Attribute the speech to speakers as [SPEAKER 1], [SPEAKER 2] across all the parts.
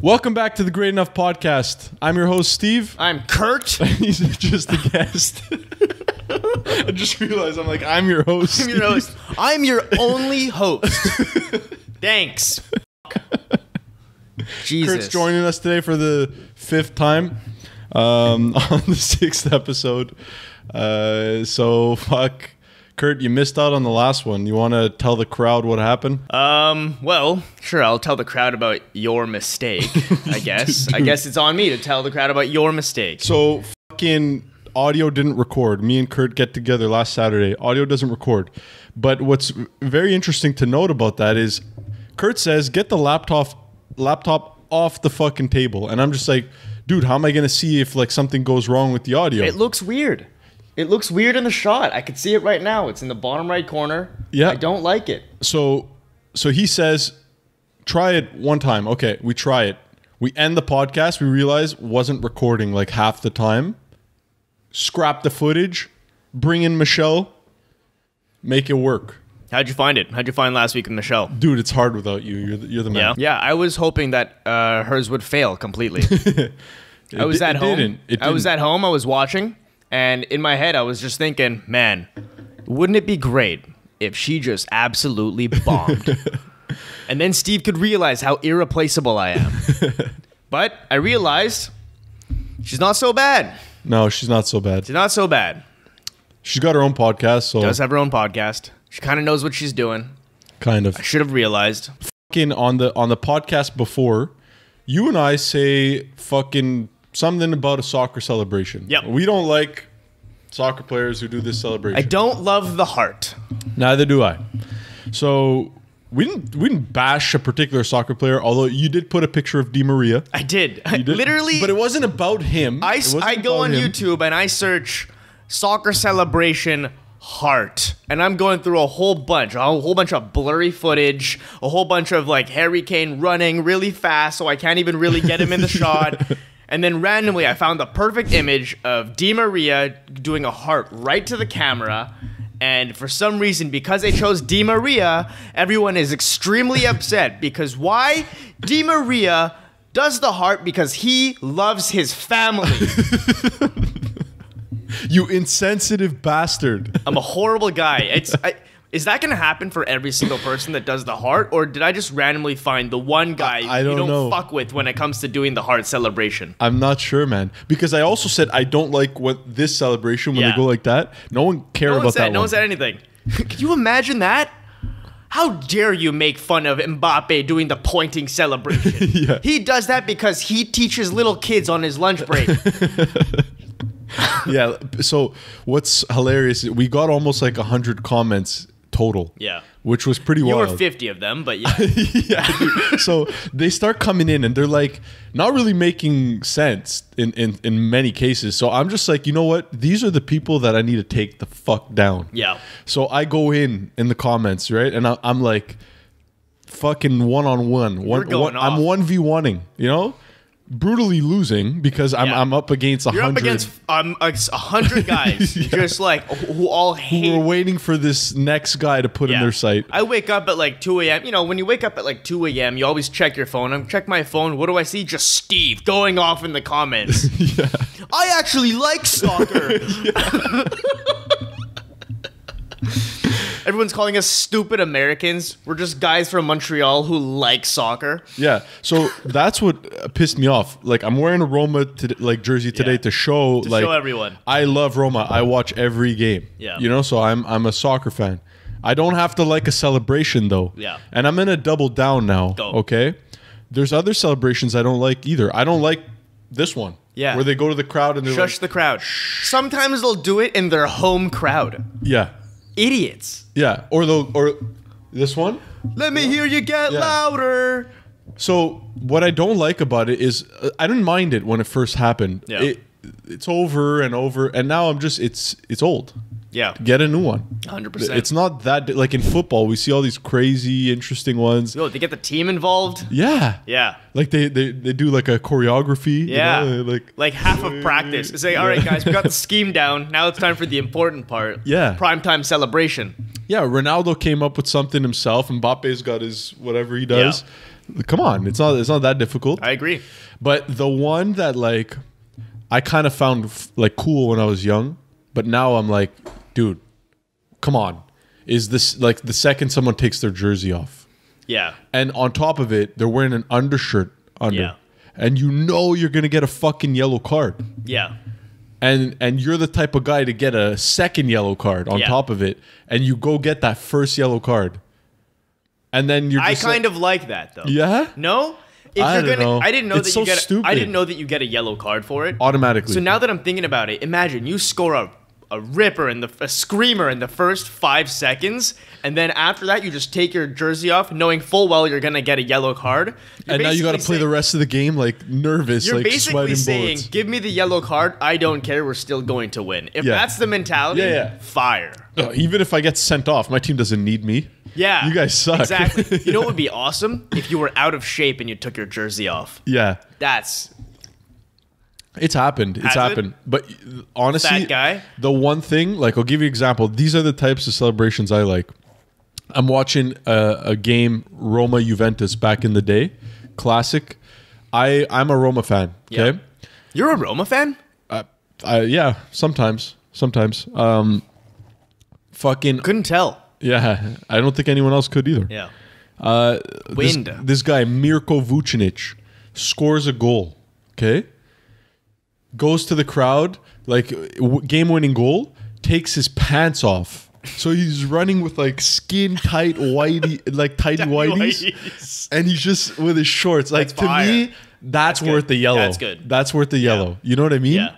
[SPEAKER 1] Welcome back to the Great Enough Podcast. I'm your host, Steve.
[SPEAKER 2] I'm Kurt.
[SPEAKER 1] He's just a guest. I just realized I'm your host.
[SPEAKER 2] I'm your host. I'm your only host. Thanks. Jesus.
[SPEAKER 1] Kurt's joining us today for the 5th time on the 6th episode. So, fuck. Kurt, you missed out on the last one. You want to tell the crowd what happened?
[SPEAKER 2] Well, sure, I'll tell the crowd about your mistake, I guess.
[SPEAKER 1] Dude.
[SPEAKER 2] I guess it's on me to tell the crowd about your mistake.
[SPEAKER 1] So, fucking audio didn't record. Me and Kurt get together last Saturday. Audio doesn't record. But what's very interesting to note about that is Kurt says, get the laptop off the fucking table. And I'm just like, dude, how am I going to see if something goes wrong with the audio?
[SPEAKER 2] It looks weird. It looks weird in the shot. I can see it right now. It's in the bottom right corner.
[SPEAKER 1] Yeah.
[SPEAKER 2] I don't like it.
[SPEAKER 1] So he says, try it one time. Okay, we try it. We end the podcast. We realize wasn't recording half the time. Scrap the footage. Bring in Michelle. Make it work.
[SPEAKER 2] How'd you find it? How'd you find last week with Michelle?
[SPEAKER 1] Dude, it's hard without you. You're the man.
[SPEAKER 2] Yeah, I was hoping that hers would fail completely. I was at home. I was at home. I was watching. And in my head, I was just thinking, man, wouldn't it be great if she just absolutely bombed? And then Steve could realize how irreplaceable I am. But I realized she's not so bad.
[SPEAKER 1] No, she's not so bad.
[SPEAKER 2] She's not so bad.
[SPEAKER 1] She's got her own podcast, so...
[SPEAKER 2] She does have her own podcast. She kind of knows what she's doing.
[SPEAKER 1] Kind of.
[SPEAKER 2] I should have realized.
[SPEAKER 1] Fucking on the podcast before, you and I say fucking... something about a soccer celebration.
[SPEAKER 2] Yep.
[SPEAKER 1] We don't like soccer players who do this celebration.
[SPEAKER 2] I don't love the heart.
[SPEAKER 1] Neither do I. So we didn't bash a particular soccer player, although you did put a picture of Di Maria.
[SPEAKER 2] I did.
[SPEAKER 1] You did.
[SPEAKER 2] Literally.
[SPEAKER 1] But it wasn't about him.
[SPEAKER 2] I go on YouTube and I search soccer celebration heart, and I'm going through a whole bunch of blurry footage, a whole bunch of Harry Kane running really fast so I can't even really get him in the shot. And then randomly, I found the perfect image of Di Maria doing a heart right to the camera. And for some reason, because they chose Di Maria, everyone is extremely upset. Because why? Di Maria does the heart because he loves his family.
[SPEAKER 1] You insensitive bastard.
[SPEAKER 2] I'm a horrible guy. Is that going to happen for every single person that does the heart? Or did I just randomly find the one guy
[SPEAKER 1] I don't
[SPEAKER 2] you don't
[SPEAKER 1] know.
[SPEAKER 2] fuck with when it comes to doing the heart celebration?
[SPEAKER 1] I'm not sure, man. Because I also said I don't like this celebration when they go like that. No one cared about that one.
[SPEAKER 2] No one said anything. Can you imagine that? How dare you make fun of Mbappe doing the pointing celebration?
[SPEAKER 1] Yeah.
[SPEAKER 2] He does that because he teaches little kids on his lunch break.
[SPEAKER 1] Yeah. So what's hilarious is we got almost 100 comments total.
[SPEAKER 2] Yeah.
[SPEAKER 1] Which was pretty
[SPEAKER 2] You
[SPEAKER 1] wild.
[SPEAKER 2] were 50 of them, but yeah.
[SPEAKER 1] Yeah, dude. So they start coming in and they're not really making sense in many cases. So I'm just you know what? These are the people that I need to take the fuck down.
[SPEAKER 2] Yeah.
[SPEAKER 1] So I go in the comments, right? And I'm fucking one-on-one. I'm 1v1ing, you know? Brutally losing because I'm up against 100.
[SPEAKER 2] You're up against 100 guys,
[SPEAKER 1] Yeah.
[SPEAKER 2] just who all hate.
[SPEAKER 1] Who are waiting for this next guy to put in their sight.
[SPEAKER 2] I wake up at 2 a.m. You know, when you wake up at 2 a.m., you always check your phone. I check my phone. What do I see? Just Steve going off in the comments.
[SPEAKER 1] Yeah.
[SPEAKER 2] I actually like soccer. Everyone's calling us stupid Americans. We're just guys from Montreal who like soccer.
[SPEAKER 1] Yeah, so that's what pissed me off. I'm wearing a Roma jersey today to show
[SPEAKER 2] show everyone.
[SPEAKER 1] I love Roma. I watch every game.
[SPEAKER 2] Yeah.
[SPEAKER 1] You know, so I'm a soccer fan. I don't have to like a celebration though.
[SPEAKER 2] Yeah.
[SPEAKER 1] And I'm gonna double down now.
[SPEAKER 2] Go.
[SPEAKER 1] Okay. There's other celebrations I don't like either. I don't like this one.
[SPEAKER 2] Yeah.
[SPEAKER 1] Where they go to the crowd and they're
[SPEAKER 2] Shush the crowd. Sometimes they'll do it in their home crowd.
[SPEAKER 1] Yeah.
[SPEAKER 2] Idiots.
[SPEAKER 1] Yeah. Or this one.
[SPEAKER 2] Let me hear you get louder.
[SPEAKER 1] So what I don't like about it is I didn't mind it when it first happened.
[SPEAKER 2] Yeah.
[SPEAKER 1] It's over, and now I'm just it's old.
[SPEAKER 2] Yeah.
[SPEAKER 1] Get a new one.
[SPEAKER 2] 100%.
[SPEAKER 1] It's not that in football we see all these crazy interesting ones.
[SPEAKER 2] Yo, they get the team involved.
[SPEAKER 1] Yeah.
[SPEAKER 2] Yeah.
[SPEAKER 1] They do a choreography.
[SPEAKER 2] Yeah.
[SPEAKER 1] You know,
[SPEAKER 2] like half of practice. Say, all right, guys, we got the scheme down. Now it's time for the important part.
[SPEAKER 1] Yeah.
[SPEAKER 2] Primetime celebration.
[SPEAKER 1] Yeah. Ronaldo came up with something himself. Mbappe's got his whatever he does. Come on, it's not that difficult.
[SPEAKER 2] I agree.
[SPEAKER 1] But the one that like I kind of found like cool when I was young, but now I'm like, dude, come on. Is this like the second someone takes their jersey off?
[SPEAKER 2] Yeah.
[SPEAKER 1] And on top of it, they're wearing an undershirt under.
[SPEAKER 2] Yeah.
[SPEAKER 1] And you know you're going to get a fucking yellow card.
[SPEAKER 2] Yeah.
[SPEAKER 1] And you're the type of guy to get a second yellow card on top of it, and you go get that first yellow card. And then you're just
[SPEAKER 2] I kind of like that though.
[SPEAKER 1] Yeah?
[SPEAKER 2] No? If
[SPEAKER 1] I
[SPEAKER 2] you're
[SPEAKER 1] don't know.
[SPEAKER 2] I didn't know
[SPEAKER 1] It's
[SPEAKER 2] that you
[SPEAKER 1] so
[SPEAKER 2] get
[SPEAKER 1] stupid.
[SPEAKER 2] I didn't know that you get a yellow card for it.
[SPEAKER 1] Automatically.
[SPEAKER 2] So now that I'm thinking about it, imagine you score a ripper in a screamer in the first 5 seconds, and then after that you just take your jersey off knowing full well you're going to get a yellow card.
[SPEAKER 1] And now you got to play the rest of the game like nervous,
[SPEAKER 2] you're
[SPEAKER 1] like
[SPEAKER 2] basically
[SPEAKER 1] sweating
[SPEAKER 2] saying,
[SPEAKER 1] bullets.
[SPEAKER 2] give me the yellow card, I don't care, we're still going to win. If that's the mentality, fire.
[SPEAKER 1] Even if I get sent off, my team doesn't need me.
[SPEAKER 2] Yeah.
[SPEAKER 1] You guys suck.
[SPEAKER 2] Exactly. You know what would be awesome? If you were out of shape and you took your jersey off.
[SPEAKER 1] Yeah. It's happened. It's happened. But honestly,
[SPEAKER 2] That guy?
[SPEAKER 1] the one thing, like I'll give you an example. These are the types of celebrations I like. I'm watching a game, Roma Juventus back in the day. Classic. I'm a Roma fan. Okay.
[SPEAKER 2] Yeah. You're a Roma fan?
[SPEAKER 1] Yeah, sometimes. Fucking
[SPEAKER 2] Couldn't tell.
[SPEAKER 1] yeah. I don't think anyone else could either.
[SPEAKER 2] Yeah.
[SPEAKER 1] Wind. This guy, Mirko Vucinic, scores a goal. Okay. Goes to the crowd, like game-winning goal, takes his pants off. So he's running with like skin tight whitey, like tighty whiteys, and he's just with his shorts. Like to me, that's worth the yellow.
[SPEAKER 2] That's good.
[SPEAKER 1] That's worth the yellow. You know what I mean?
[SPEAKER 2] Yeah.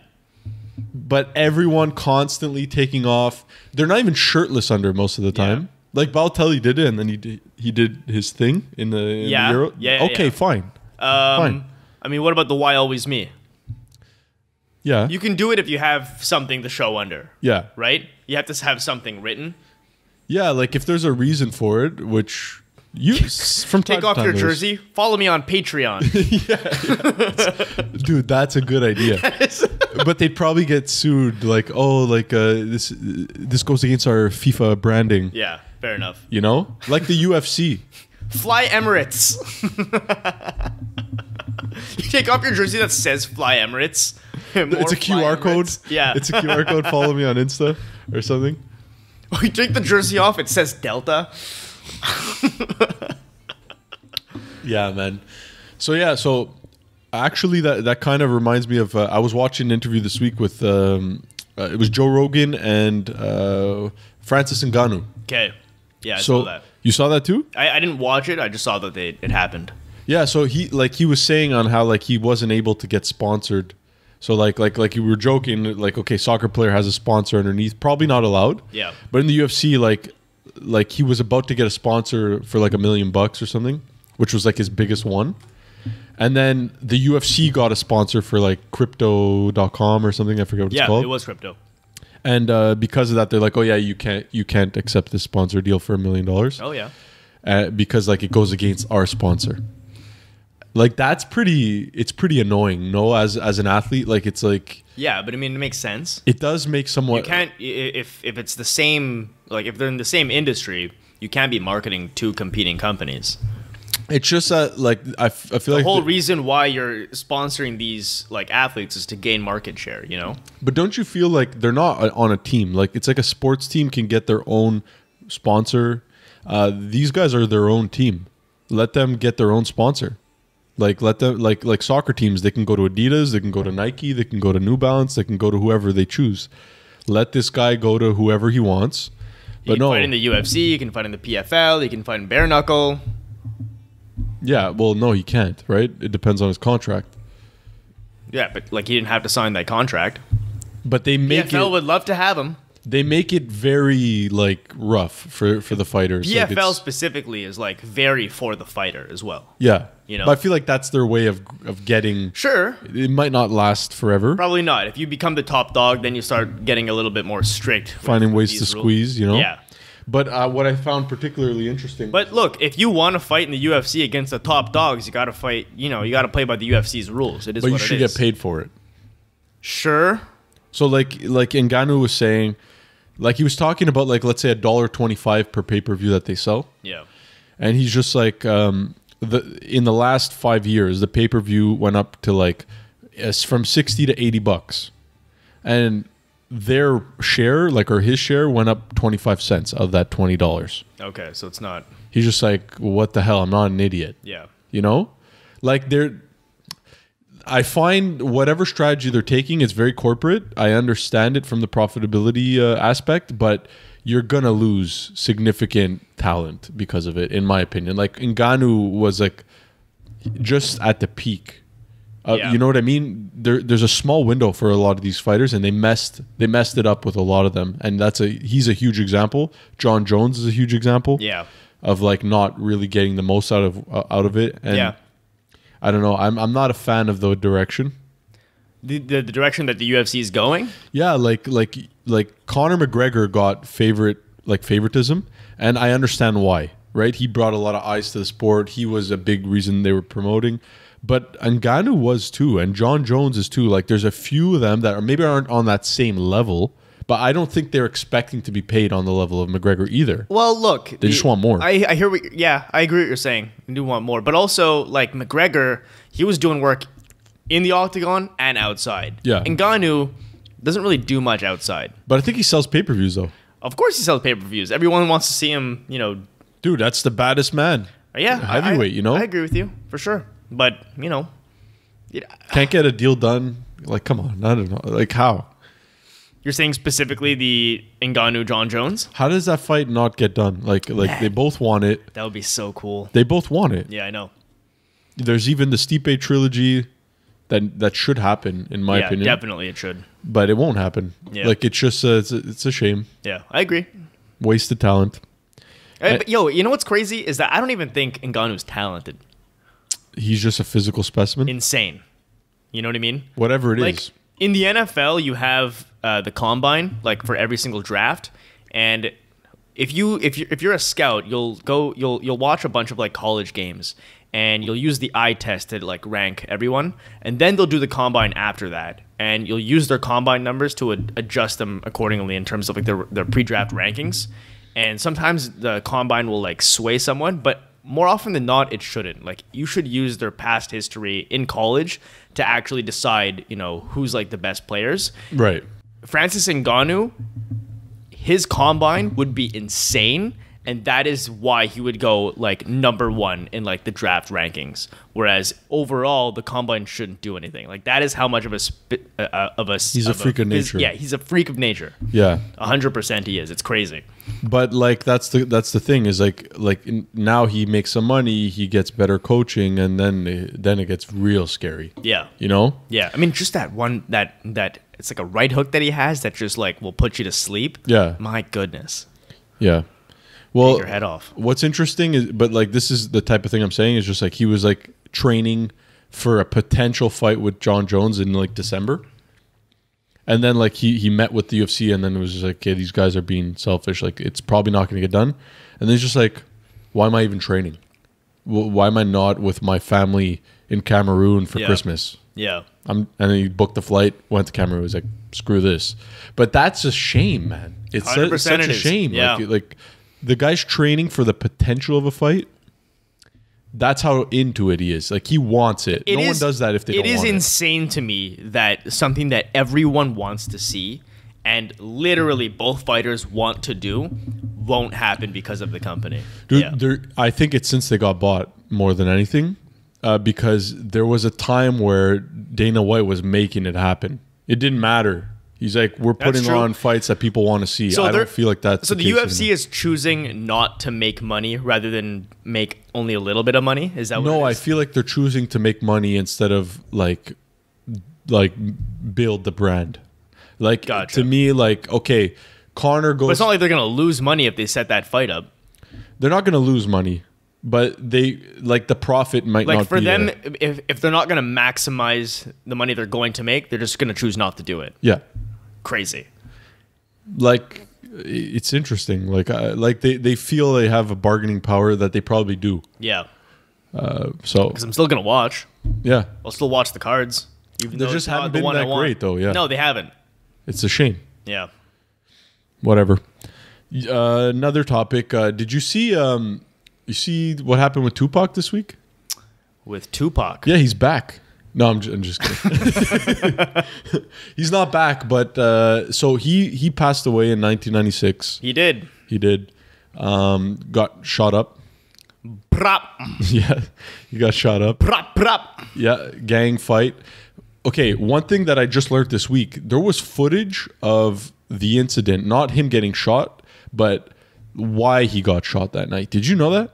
[SPEAKER 1] But everyone constantly taking off. They're not even shirtless under most of the time. Like Balotelli did it, and then he did his thing in the Euro.
[SPEAKER 2] Yeah.
[SPEAKER 1] Okay, fine.
[SPEAKER 2] I mean, what about the Why Always Me?
[SPEAKER 1] Yeah.
[SPEAKER 2] You can do it if you have something to show under.
[SPEAKER 1] Yeah.
[SPEAKER 2] Right? You have to have something written.
[SPEAKER 1] Yeah, like if there's a reason for it, which you from time
[SPEAKER 2] Take
[SPEAKER 1] to
[SPEAKER 2] off
[SPEAKER 1] time
[SPEAKER 2] your
[SPEAKER 1] there's-
[SPEAKER 2] jersey. Follow me on Patreon.
[SPEAKER 1] Dude, that's a good idea. But they'd probably get sued. Like, oh, like this goes against our FIFA branding.
[SPEAKER 2] Yeah, fair enough.
[SPEAKER 1] You know, like the UFC.
[SPEAKER 2] Fly Emirates. You take off your jersey that says Fly Emirates.
[SPEAKER 1] It's a QR code.
[SPEAKER 2] Yeah.
[SPEAKER 1] It's a QR code. Follow me on Insta or something.
[SPEAKER 2] Oh, you take the jersey off, it says Delta.
[SPEAKER 1] Yeah, man. So actually, that kind of reminds me of. I was watching an interview this week with. It was Joe Rogan and Francis Ngannou.
[SPEAKER 2] Okay. Yeah, I
[SPEAKER 1] So
[SPEAKER 2] saw that.
[SPEAKER 1] you saw that too?
[SPEAKER 2] I didn't watch it. I just saw that it happened.
[SPEAKER 1] Yeah. So he was saying on how like he wasn't able to get sponsored. So like you were joking, like, okay, soccer player has a sponsor underneath, probably not allowed.
[SPEAKER 2] Yeah.
[SPEAKER 1] But in the UFC, like he was about to get a sponsor for like $1 million or something, which was like his biggest one. And then the UFC got a sponsor for like crypto.com or something. I forget what it's called.
[SPEAKER 2] Yeah, it was crypto.
[SPEAKER 1] And because of that, they're like, oh yeah, you can't accept this sponsor deal for $1 million.
[SPEAKER 2] Oh yeah.
[SPEAKER 1] Because like it goes against our sponsor. Like it's pretty annoying, no? As an athlete, like it's like
[SPEAKER 2] Yeah, but I mean, it makes sense.
[SPEAKER 1] it does make somewhat.
[SPEAKER 2] You can't if it's the same, like if they're in the same industry, you can't be marketing two competing companies.
[SPEAKER 1] It's just that like I feel
[SPEAKER 2] The
[SPEAKER 1] like
[SPEAKER 2] whole reason why you're sponsoring these like athletes is to gain market share, you know?
[SPEAKER 1] But don't you feel like they're not on a team? Like it's like a sports team can get their own sponsor. These guys are their own team. Let them get their own sponsor. Like let them like soccer teams, they can go to Adidas, they can go to Nike, they can go to New Balance, they can go to whoever they choose. Let this guy go to whoever he wants.
[SPEAKER 2] You
[SPEAKER 1] But
[SPEAKER 2] can
[SPEAKER 1] no,
[SPEAKER 2] fight in the UFC, you can fight in the PFL, you can fight in bare knuckle.
[SPEAKER 1] yeah, well, no, he can't. Right? It depends on his contract.
[SPEAKER 2] Yeah, but like he didn't have to sign that contract.
[SPEAKER 1] But they make
[SPEAKER 2] PFL
[SPEAKER 1] it.
[SPEAKER 2] would love to have him.
[SPEAKER 1] They make it very like rough for the fighters. Like,
[SPEAKER 2] PFL
[SPEAKER 1] it's-
[SPEAKER 2] specifically is like very for the fighter as well.
[SPEAKER 1] yeah,
[SPEAKER 2] You know?
[SPEAKER 1] But I feel like that's their way of getting.
[SPEAKER 2] Sure,
[SPEAKER 1] It might not last forever.
[SPEAKER 2] probably not. If you become the top dog, then you start getting a little bit more strict. with
[SPEAKER 1] Finding ways
[SPEAKER 2] these
[SPEAKER 1] to
[SPEAKER 2] rules.
[SPEAKER 1] squeeze, you know.
[SPEAKER 2] Yeah.
[SPEAKER 1] But what I found particularly interesting.
[SPEAKER 2] But look, if you want to fight in the UFC against the top dogs, you got to fight. You know, you got to play by the UFC's rules. It is.
[SPEAKER 1] but you
[SPEAKER 2] what
[SPEAKER 1] should
[SPEAKER 2] it is.
[SPEAKER 1] get paid for it.
[SPEAKER 2] Sure.
[SPEAKER 1] So like Ngannou was saying, like he was talking about like let's say $1.25 per pay-per-view that they sell,
[SPEAKER 2] Yeah.
[SPEAKER 1] and he's just like in the last 5 years, the pay-per-view went up to like from $60 to $80, and their share, like, or his share, went up 25 cents of that $20.
[SPEAKER 2] Okay, so it's not.
[SPEAKER 1] He's just like, what the hell? I'm not an idiot.
[SPEAKER 2] Yeah.
[SPEAKER 1] You know, like I find whatever strategy they're taking is very corporate. I understand it from the profitability aspect, but you're gonna lose significant talent because of it, in my opinion. Like Ngannou was like just at the peak. You know what I mean? There's a small window for a lot of these fighters, and they messed it up with a lot of them. And he's a huge example. John Jones is a huge example.
[SPEAKER 2] Yeah.
[SPEAKER 1] Of like not really getting the most out of it. And I don't know. I'm not a fan of the direction.
[SPEAKER 2] The direction that the UFC is going?
[SPEAKER 1] Yeah, like Conor McGregor got favoritism, and I understand why, right? He brought a lot of eyes to the sport. He was a big reason they were promoting. But Ngannou was too, and John Jones is too. Like, there's a few of them that maybe aren't on that same level, but I don't think they're expecting to be paid on the level of McGregor either.
[SPEAKER 2] Well, look,
[SPEAKER 1] they just want more.
[SPEAKER 2] I hear I agree what you're saying. They do want more, but also like McGregor, he was doing work in the octagon and outside.
[SPEAKER 1] Yeah,
[SPEAKER 2] Ngannou doesn't really do much outside.
[SPEAKER 1] But I think he sells pay-per-views though.
[SPEAKER 2] Of course, he sells pay-per-views. Everyone wants to see him. You know,
[SPEAKER 1] dude, that's the baddest man.
[SPEAKER 2] Yeah,
[SPEAKER 1] heavyweight. You know,
[SPEAKER 2] I agree with you for sure. But you know,
[SPEAKER 1] can't get a deal done. Like, come on, I don't know. Like, how?
[SPEAKER 2] You're saying specifically the Ngannou John Jones?
[SPEAKER 1] How does that fight not get done? Like they both want it.
[SPEAKER 2] That would be so cool.
[SPEAKER 1] They both want it.
[SPEAKER 2] Yeah, I know.
[SPEAKER 1] There's even the Stipe trilogy that should happen, in my opinion.
[SPEAKER 2] Yeah, definitely it should.
[SPEAKER 1] But it won't happen. Yeah. Like, it's just it's a shame.
[SPEAKER 2] Yeah, I agree.
[SPEAKER 1] Wasted talent.
[SPEAKER 2] But, yo, you know what's crazy is that I don't even think Ngannou's talented.
[SPEAKER 1] He's just a physical specimen.
[SPEAKER 2] Insane. You know what I mean?
[SPEAKER 1] Whatever it is.
[SPEAKER 2] Like, in the NFL, you have the combine, like, for every single draft, and if you're a scout, you'll watch a bunch of like college games, and you'll use the eye test to like rank everyone, and then they'll do the combine after that, and you'll use their combine numbers to adjust them accordingly in terms of like their pre-draft rankings, and sometimes the combine will like sway someone, but more often than not, it shouldn't. Like, you should use their past history in college to actually decide, you know, who's like the best players.
[SPEAKER 1] Right.
[SPEAKER 2] Francis Ngannou, his combine would be insane, and that is why he would go like number 1 in like the draft rankings. Whereas overall, the combine shouldn't do anything. Like, that is how much of a
[SPEAKER 1] he's a freak of nature.
[SPEAKER 2] Yeah, he's a freak of nature.
[SPEAKER 1] Yeah,
[SPEAKER 2] 100% he is. It's crazy.
[SPEAKER 1] But like that's the thing is like now he makes some money, he gets better coaching, and then it gets real scary.
[SPEAKER 2] Yeah,
[SPEAKER 1] you know.
[SPEAKER 2] Yeah, I mean, just that one that it's like a right hook that he has that just like will put you to sleep.
[SPEAKER 1] Yeah,
[SPEAKER 2] my goodness.
[SPEAKER 1] Yeah. Well,
[SPEAKER 2] take your head off.
[SPEAKER 1] What's interesting is, but like this is the type of thing I'm saying is just like he was like training for a potential fight with John Jones in like December. And then like he met with the UFC, and then it was just like, okay, these guys are being selfish. Like, it's probably not going to get done. And then he's just like, why am I even training? Why am I not with my family in Cameroon for Christmas?
[SPEAKER 2] Yeah.
[SPEAKER 1] And then he booked the flight, went to Cameroon. He's like, screw this. But that's a shame, man. It's such a shame.
[SPEAKER 2] Yeah.
[SPEAKER 1] Like the guy's training for the potential of a fight. That's how into it he is. Like, he wants it. No one does that if they don't want it.
[SPEAKER 2] It is insane to me that something that everyone wants to see and literally both fighters want to do won't happen because of the company.
[SPEAKER 1] Dude, I think it's since they got bought more than anything, because there was a time where Dana White was making it happen. It didn't matter. He's like, we're putting on fights that people want to see. So I don't feel like that's
[SPEAKER 2] so the UFC is choosing not to make money rather than make only a little bit of money? Is that what it is?
[SPEAKER 1] No, I feel like they're choosing to make money instead of like build the brand. Like,
[SPEAKER 2] gotcha.
[SPEAKER 1] To me, like, okay, Conor goes...
[SPEAKER 2] But it's not like they're going to lose money if they set that fight up.
[SPEAKER 1] They're not going to lose money, but they, like, the profit might not be...
[SPEAKER 2] Like, for them, if they're not going to maximize the money they're going to make, they're just going to choose not to do it.
[SPEAKER 1] Yeah.
[SPEAKER 2] Crazy.
[SPEAKER 1] Like, it's interesting. Like they feel they have a bargaining power that they probably do.
[SPEAKER 2] Yeah.
[SPEAKER 1] So
[SPEAKER 2] because I'm still gonna watch.
[SPEAKER 1] Yeah.
[SPEAKER 2] I'll still watch the cards.
[SPEAKER 1] Even they just haven't been that great, though. Yeah.
[SPEAKER 2] No, they haven't.
[SPEAKER 1] It's a shame.
[SPEAKER 2] Yeah.
[SPEAKER 1] Whatever. Another topic. Did you see? You see what happened with Tupac this week?
[SPEAKER 2] With Tupac.
[SPEAKER 1] Yeah, he's back. No, I'm just kidding. He's not back, but so he passed away in 1996.
[SPEAKER 2] He did.
[SPEAKER 1] He did. Got shot up.
[SPEAKER 2] Prop.
[SPEAKER 1] Yeah, he got shot up.
[SPEAKER 2] Prop.
[SPEAKER 1] Yeah, gang fight. Okay, one thing that I just learned this week, there was footage of the incident, not him getting shot, but why he got shot that night. Did you know that?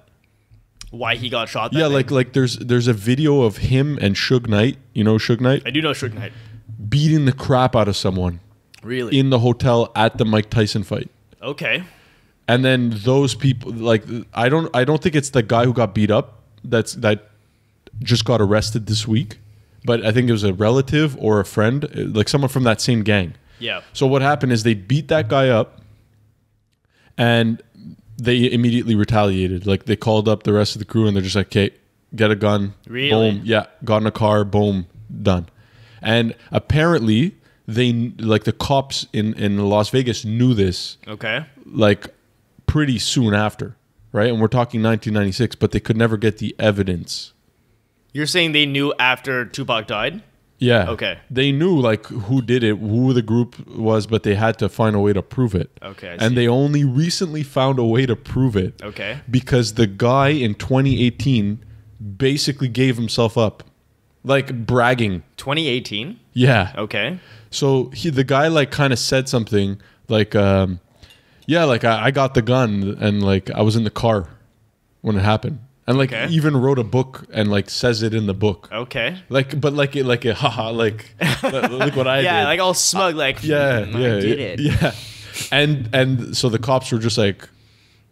[SPEAKER 2] Why he got shot that
[SPEAKER 1] Yeah,
[SPEAKER 2] night?
[SPEAKER 1] like there's a video of him and Suge Knight, you know Suge Knight?
[SPEAKER 2] I do know Suge Knight.
[SPEAKER 1] Beating the crap out of someone
[SPEAKER 2] Really?
[SPEAKER 1] in the hotel at the Mike Tyson fight.
[SPEAKER 2] Okay.
[SPEAKER 1] And then those people, like, I don't think it's the guy who got beat up that just got arrested this week, but I think it was a relative or a friend, like someone from that same gang.
[SPEAKER 2] Yeah.
[SPEAKER 1] So what happened is they beat that guy up, and they immediately retaliated. Like, they called up the rest of the crew, and they're just like, "Okay, get a gun."
[SPEAKER 2] Really?
[SPEAKER 1] Boom. Yeah. Got in a car. Boom. Done. And apparently, the cops in Las Vegas knew this.
[SPEAKER 2] Okay.
[SPEAKER 1] Like, pretty soon after, right? And we're talking 1996, but they could never get the evidence.
[SPEAKER 2] You're saying they knew after Tupac died?
[SPEAKER 1] Yeah.
[SPEAKER 2] Okay.
[SPEAKER 1] They knew, like, who did it, who the group was, but they had to find a way to prove it.
[SPEAKER 2] Okay.
[SPEAKER 1] And they only recently found a way to prove it.
[SPEAKER 2] Okay.
[SPEAKER 1] Because the guy in 2018 basically gave himself up. Like, bragging.
[SPEAKER 2] 2018?
[SPEAKER 1] Yeah.
[SPEAKER 2] Okay.
[SPEAKER 1] So the guy, like, kind of said something like, yeah, like, I got the gun and, like, I was in the car when it happened. And, like,
[SPEAKER 2] Okay.
[SPEAKER 1] even wrote a book and, like, says it in the book.
[SPEAKER 2] Okay.
[SPEAKER 1] Like, but like a haha, like, look what I did.
[SPEAKER 2] Yeah, like all smug, like,
[SPEAKER 1] Yeah, yeah,
[SPEAKER 2] I did it.
[SPEAKER 1] Yeah. And so the cops were just like,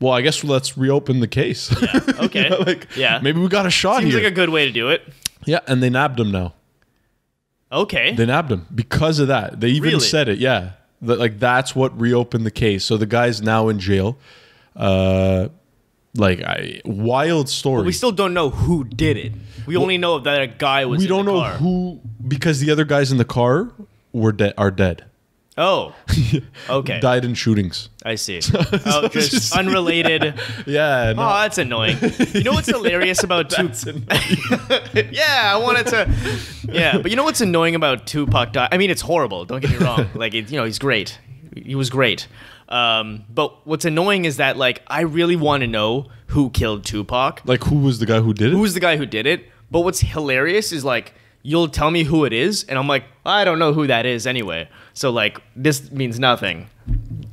[SPEAKER 1] well, I guess let's reopen the case.
[SPEAKER 2] Yeah, okay.
[SPEAKER 1] You know, like,
[SPEAKER 2] Yeah.
[SPEAKER 1] maybe we got a shot
[SPEAKER 2] Seems
[SPEAKER 1] here.
[SPEAKER 2] like a good way to do it.
[SPEAKER 1] Yeah, and they nabbed him now.
[SPEAKER 2] Okay.
[SPEAKER 1] They nabbed him because of that. They even
[SPEAKER 2] Really?
[SPEAKER 1] said it. Yeah, like, that's what reopened the case. So the guy's now in jail. Wild story.
[SPEAKER 2] We still don't know who did it. We only know that a guy was
[SPEAKER 1] We
[SPEAKER 2] in
[SPEAKER 1] don't
[SPEAKER 2] the
[SPEAKER 1] know
[SPEAKER 2] car.
[SPEAKER 1] who, because the other guys in the car are dead.
[SPEAKER 2] Oh. Okay.
[SPEAKER 1] Died in shootings.
[SPEAKER 2] I see. Oh, just unrelated.
[SPEAKER 1] Yeah. No.
[SPEAKER 2] Oh, that's annoying. You know what's hilarious about Tupac? Yeah, I wanted to. Yeah, but you know what's annoying about Tupac? I mean, it's horrible. Don't get me wrong. Like, he's great. He was great. But what's annoying is that, like, I really want to know who killed Tupac.
[SPEAKER 1] Like, who was the guy who did it?
[SPEAKER 2] Who's the guy who did it? But what's hilarious is, like, you'll tell me who it is, and I'm like, I don't know who that is anyway. So, like, this means nothing.